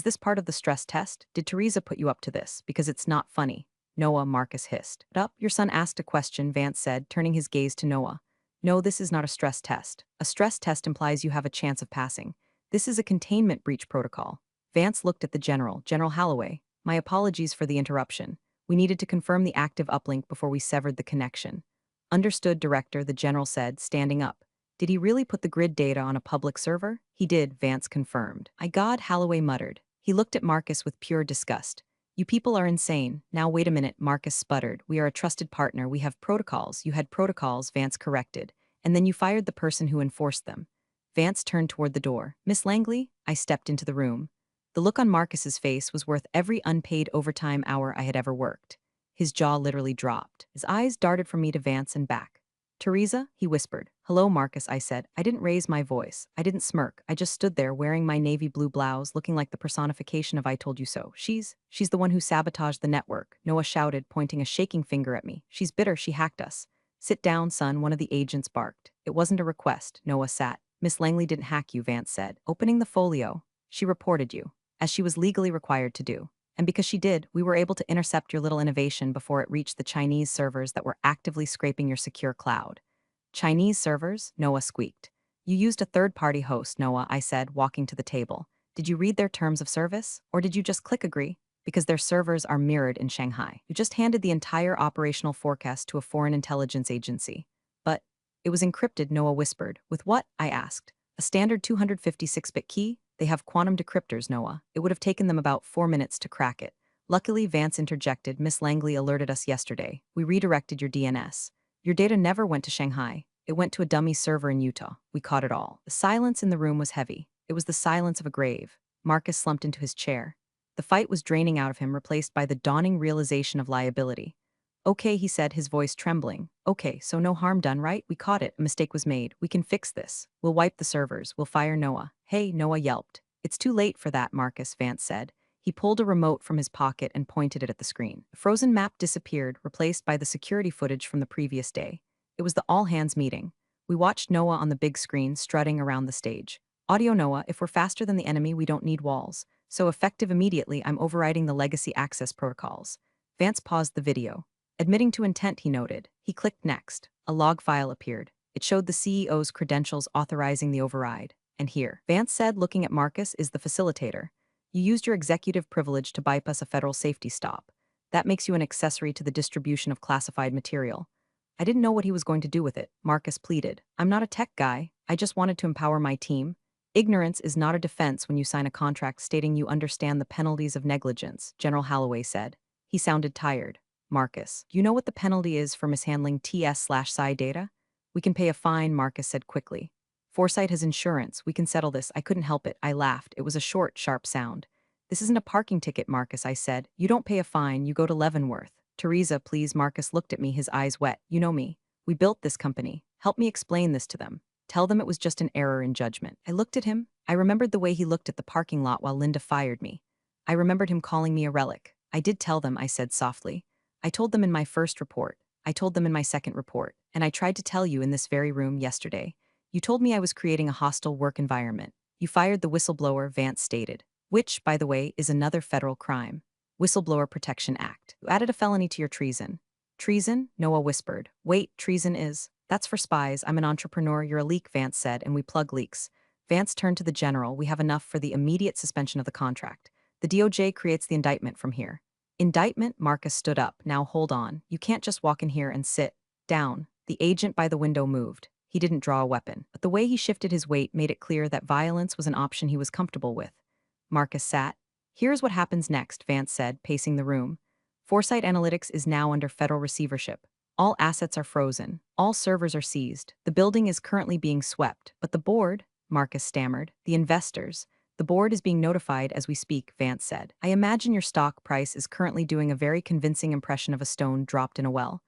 this part of the stress test? Did Teresa put you up to this? Because it's not funny." "Noah," Marcus hissed. "Up, your son asked a question," Vance said, turning his gaze to Noah. "No, this is not a stress test. A stress test implies you have a chance of passing. This is a containment breach protocol." Vance looked at the general. "General Holloway, my apologies for the interruption. We needed to confirm the active uplink before we severed the connection." "Understood, Director," the general said, standing up. "Did he really put the grid data on a public server?" "He did," Vance confirmed. "My God," Holloway muttered. He looked at Marcus with pure disgust. "You people are insane." "Now wait a minute," Marcus sputtered. "We are a trusted partner. We have protocols." "You had protocols," Vance corrected. "And then you fired the person who enforced them." Vance turned toward the door. "Miss Langley?" I stepped into the room. The look on Marcus's face was worth every unpaid overtime hour I had ever worked. His jaw literally dropped. His eyes darted from me to Vance and back. "Teresa?" he whispered. "Hello, Marcus," I said. I didn't raise my voice. I didn't smirk. I just stood there wearing my navy blue blouse, looking like the personification of "I told you so." She's the one who sabotaged the network," Noah shouted, pointing a shaking finger at me. "She's bitter she hacked us." "Sit down, son," one of the agents barked. "It wasn't a request." Noah sat. "Miss Langley didn't hack you," Vance said. Opening the folio. "She reported you." as she was legally required to do. And because she did, we were able to intercept your little innovation before it reached the Chinese servers that were actively scraping your secure cloud. Chinese servers? Noah squeaked. You used a third-party host, Noah, I said, walking to the table. Did you read their terms of service? Or did you just click agree? Because their servers are mirrored in Shanghai. You just handed the entire operational forecast to a foreign intelligence agency. But it was encrypted, Noah whispered. With what? I asked. A standard 256-bit key? They have quantum decryptors, Noah. It would have taken them about 4 minutes to crack it. Luckily, Vance interjected. Miss Langley alerted us yesterday. We redirected your DNS. Your data never went to Shanghai. It went to a dummy server in Utah. We caught it all. The silence in the room was heavy. It was the silence of a grave. Marcus slumped into his chair. The fight was draining out of him, replaced by the dawning realization of liability. Okay, he said, his voice trembling. Okay, so no harm done, right? We caught it. A mistake was made. We can fix this. We'll wipe the servers. We'll fire Noah. Hey, Noah yelped. It's too late for that, Marcus, Vance said. He pulled a remote from his pocket and pointed it at the screen. The frozen map disappeared, replaced by the security footage from the previous day. It was the all-hands meeting. We watched Noah on the big screen strutting around the stage. Audio Noah, if we're faster than the enemy, we don't need walls. So effective immediately, I'm overriding the legacy access protocols. Vance paused the video. Admitting to intent, he noted. He clicked next. A log file appeared. It showed the CEO's credentials authorizing the override. And here, Vance said, looking at Marcus, is the facilitator. You used your executive privilege to bypass a federal safety stop. That makes you an accessory to the distribution of classified material. I didn't know what he was going to do with it, Marcus pleaded. I'm not a tech guy. I just wanted to empower my team. Ignorance is not a defense when you sign a contract stating you understand the penalties of negligence, General Holloway said. He sounded tired. Marcus, you know what the penalty is for mishandling TS/PSI data? We can pay a fine, Marcus said quickly. Foresight has insurance. We can settle this. I couldn't help it. I laughed. It was a short, sharp sound. This isn't a parking ticket, Marcus, I said. You don't pay a fine. You go to Leavenworth. Teresa, please, Marcus looked at me, his eyes wet. You know me. We built this company. Help me explain this to them. Tell them it was just an error in judgment. I looked at him. I remembered the way he looked at the parking lot while Linda fired me. I remembered him calling me a relic. I did tell them, I said softly. I told them in my first report. I told them in my second report. And I tried to tell you in this very room yesterday. You told me I was creating a hostile work environment. You fired the whistleblower, Vance stated. Which, by the way, is another federal crime. Whistleblower Protection Act. You added a felony to your treason. Treason? Noah whispered. Wait, treason is... That's for spies. I'm an entrepreneur. You're a leak, Vance said, and we plug leaks. Vance turned to the general. We have enough for the immediate suspension of the contract. The DOJ creates the indictment from here. Indictment? Marcus stood up. Now hold on. You can't just walk in here and sit down. The agent by the window moved. He didn't draw a weapon, but the way he shifted his weight made it clear that violence was an option he was comfortable with. Marcus sat. Here's what happens next, Vance said, pacing the room. Foresight Analytics is now under federal receivership. All assets are frozen. All servers are seized. The building is currently being swept. But the board, Marcus stammered, the investors, the board is being notified as we speak, Vance said. I imagine your stock price is currently doing a very convincing impression of a stone dropped in a well.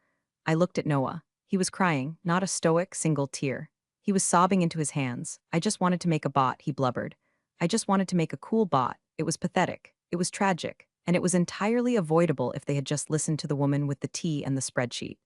I looked at Noah. He was crying, not a stoic, single tear. He was sobbing into his hands. I just wanted to make a bot, he blubbered. I just wanted to make a cool bot. It was pathetic. It was tragic. And it was entirely avoidable if they had just listened to the woman with the tea and the spreadsheet.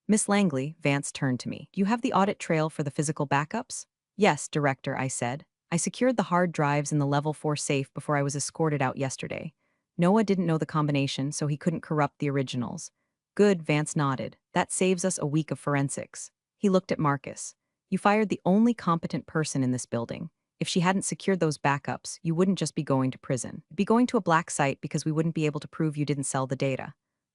Miss Langley, Vance turned to me. Do you have the audit trail for the physical backups? Yes, Director, I said. I secured the hard drives in the Level 4 safe before I was escorted out yesterday. Noah didn't know the combination, so he couldn't corrupt the originals. Good, Vance nodded. That saves us a week of forensics. He looked at Marcus. You fired the only competent person in this building. If she hadn't secured those backups, you wouldn't just be going to prison. You'd be going to a black site because we wouldn't be able to prove you didn't sell the data.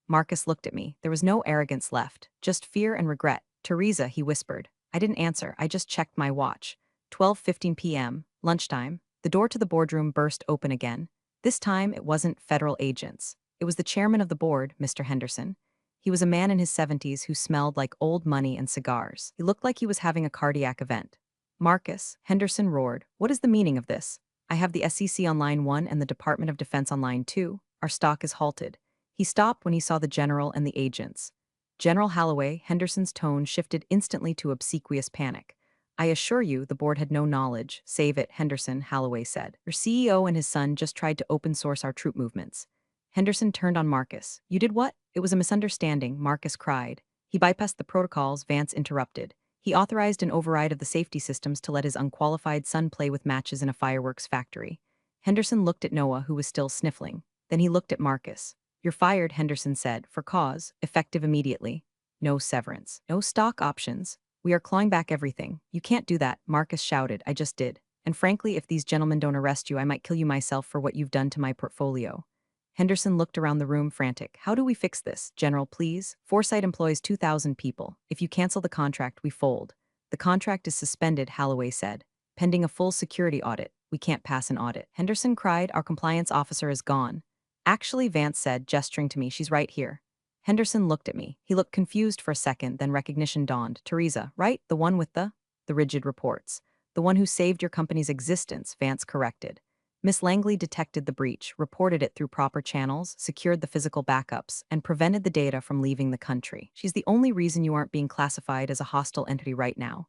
Marcus looked at me. There was no arrogance left, just fear and regret. Teresa, he whispered. I didn't answer. I just checked my watch. 12:15 p.m., lunchtime. The door to the boardroom burst open again. This time, it wasn't federal agents. It was the chairman of the board, Mr. Henderson. He was a man in his 70s who smelled like old money and cigars. He looked like he was having a cardiac event. Marcus, Henderson roared. What is the meaning of this? I have the SEC on line 1 and the Department of Defense on line 2. Our stock is halted. He stopped when he saw the general and the agents. General Holloway, Henderson's tone shifted instantly to obsequious panic. I assure you, the board had no knowledge. Save it, Henderson, Holloway said. Your CEO and his son just tried to open source our troop movements. Henderson turned on Marcus. You did what? It was a misunderstanding, Marcus cried. He bypassed the protocols, Vance interrupted. He authorized an override of the safety systems to let his unqualified son play with matches in a fireworks factory. Henderson looked at Noah, who was still sniffling. Then he looked at Marcus. You're fired, Henderson said, for cause, effective immediately. No severance. No stock options. We are clawing back everything. You can't do that, Marcus shouted. I just did. And frankly, if these gentlemen don't arrest you, I might kill you myself for what you've done to my portfolio. Henderson looked around the room frantic. How do we fix this, General, please? Foresight employs 2,000 people. If you cancel the contract, we fold. The contract is suspended, Holloway said. Pending a full security audit. We can't pass an audit. Henderson cried, our compliance officer is gone. Actually, Vance said, gesturing to me, she's right here. Henderson looked at me. He looked confused for a second, then recognition dawned. Teresa, right? The one with the rigid reports. The one who saved your company's existence, Vance corrected. Miss Langley detected the breach, reported it through proper channels, secured the physical backups, and prevented the data from leaving the country. She's the only reason you aren't being classified as a hostile entity right now.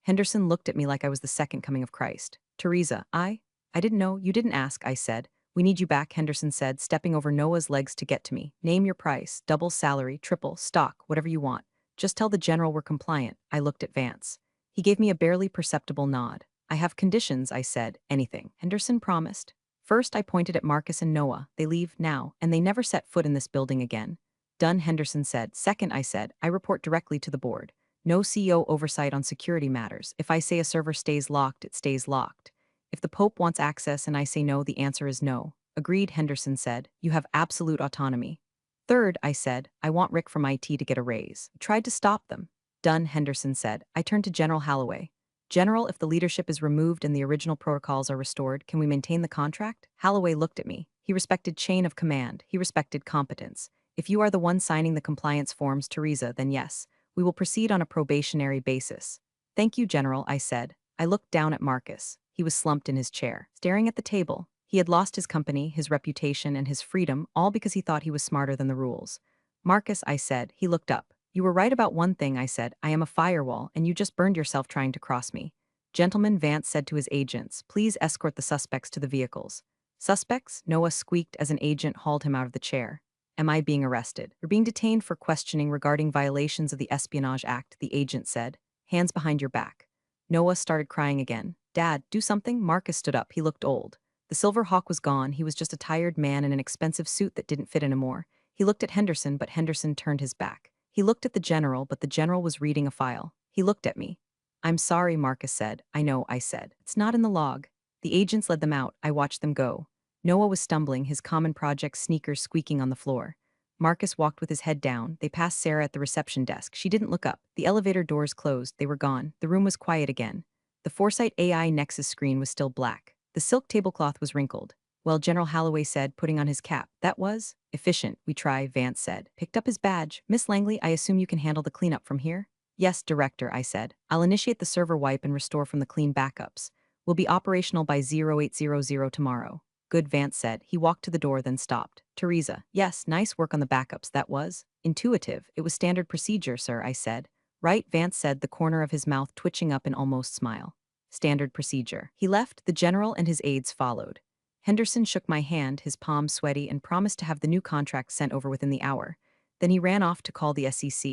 Henderson looked at me like I was the second coming of Christ. Teresa, I didn't know, you didn't ask, I said. We need you back, Henderson said, stepping over Noah's legs to get to me. Name your price, double salary, triple, stock, whatever you want. Just tell the general we're compliant. I looked at Vance. He gave me a barely perceptible nod. I have conditions, I said. Anything. Henderson promised. First, I pointed at Marcus and Noah. They leave now, and they never set foot in this building again. Done, Henderson said. Second, I said, I report directly to the board. No CEO oversight on security matters. If I say a server stays locked, it stays locked. If the Pope wants access and I say no, the answer is no. Agreed, Henderson said. You have absolute autonomy. Third, I said, I want Rick from IT to get a raise. I tried to stop them. Done, Henderson said. I turned to General Holloway. General, if the leadership is removed and the original protocols are restored, can we maintain the contract? Holloway looked at me. He respected chain of command. He respected competence. If you are the one signing the compliance forms, Teresa, then yes. We will proceed on a probationary basis. Thank you, General, I said. I looked down at Marcus. He was slumped in his chair, staring at the table. He had lost his company, his reputation, and his freedom, all because he thought he was smarter than the rules. Marcus, I said. He looked up. You were right about one thing, I said. I am a firewall, and you just burned yourself trying to cross me. Gentleman, Vance said to his agents, please escort the suspects to the vehicles. Suspects? Noah squeaked as an agent hauled him out of the chair. Am I being arrested? You're being detained for questioning regarding violations of the Espionage Act, the agent said. Hands behind your back. Noah started crying again. Dad, do something? Marcus stood up. He looked old. The silver hawk was gone. He was just a tired man in an expensive suit that didn't fit anymore. He looked at Henderson, but Henderson turned his back. He looked at the general, but the general was reading a file. He looked at me. I'm sorry, Marcus said. I know, I said. It's not in the log. The agents led them out. I watched them go. Noah was stumbling, his common project sneakers squeaking on the floor. Marcus walked with his head down. They passed Sarah at the reception desk. She didn't look up. The elevator doors closed. They were gone. The room was quiet again. The Foresight AI Nexus screen was still black. The silk tablecloth was wrinkled. Well, General Holloway said, putting on his cap. That was efficient, we try, Vance said. Picked up his badge. Miss Langley, I assume you can handle the cleanup from here? Yes, Director, I said. I'll initiate the server wipe and restore from the clean backups. We'll be operational by 0800 tomorrow. Good, Vance said. He walked to the door, then stopped. Teresa, yes, nice work on the backups, that was. Intuitive. It was standard procedure, sir, I said. Right, Vance said, the corner of his mouth twitching up in almost smile. Standard procedure. He left, the general and his aides followed. Henderson shook my hand, his palm sweaty, and promised to have the new contract sent over within the hour. Then he ran off to call the SEC.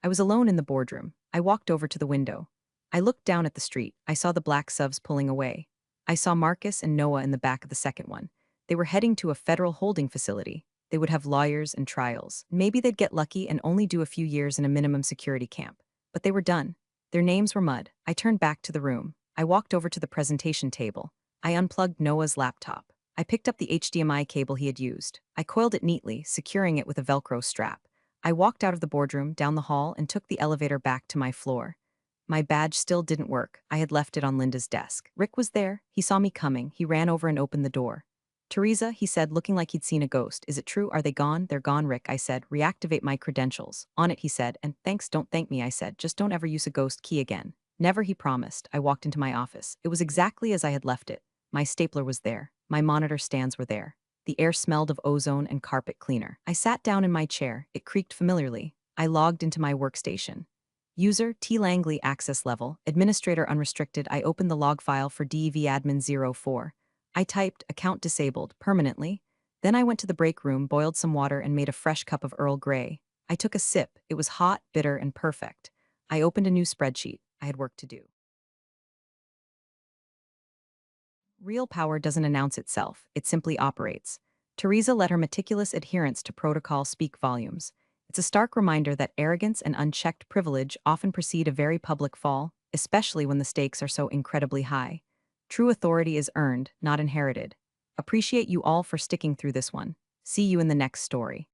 I was alone in the boardroom. I walked over to the window. I looked down at the street. I saw the black SUVs pulling away. I saw Marcus and Noah in the back of the second one. They were heading to a federal holding facility. They would have lawyers and trials. Maybe they'd get lucky and only do a few years in a minimum security camp. But they were done. Their names were mud. I turned back to the room. I walked over to the presentation table. I unplugged Noah's laptop. I picked up the HDMI cable he had used. I coiled it neatly, securing it with a Velcro strap. I walked out of the boardroom, down the hall, and took the elevator back to my floor. My badge still didn't work. I had left it on Linda's desk. Rick was there. He saw me coming. He ran over and opened the door. Teresa, he said, looking like he'd seen a ghost. Is it true? Are they gone? They're gone, Rick, I said. Reactivate my credentials. On it, he said. And thanks, don't thank me, I said. Just don't ever use a ghost key again. Never, he promised. I walked into my office. It was exactly as I had left it. My stapler was there. My monitor stands were there. The air smelled of ozone and carpet cleaner. I sat down in my chair. It creaked familiarly. I logged into my workstation. User T. Langley access level, administrator unrestricted. I opened the log file for DEVadmin04. I typed account disabled permanently. Then I went to the break room, boiled some water, and made a fresh cup of Earl Grey. I took a sip. It was hot, bitter, and perfect. I opened a new spreadsheet. I had work to do. Real power doesn't announce itself, it simply operates. Teresa let her meticulous adherence to protocol speak volumes. It's a stark reminder that arrogance and unchecked privilege often precede a very public fall, especially when the stakes are so incredibly high. True authority is earned, not inherited. Appreciate you all for sticking through this one. See you in the next story.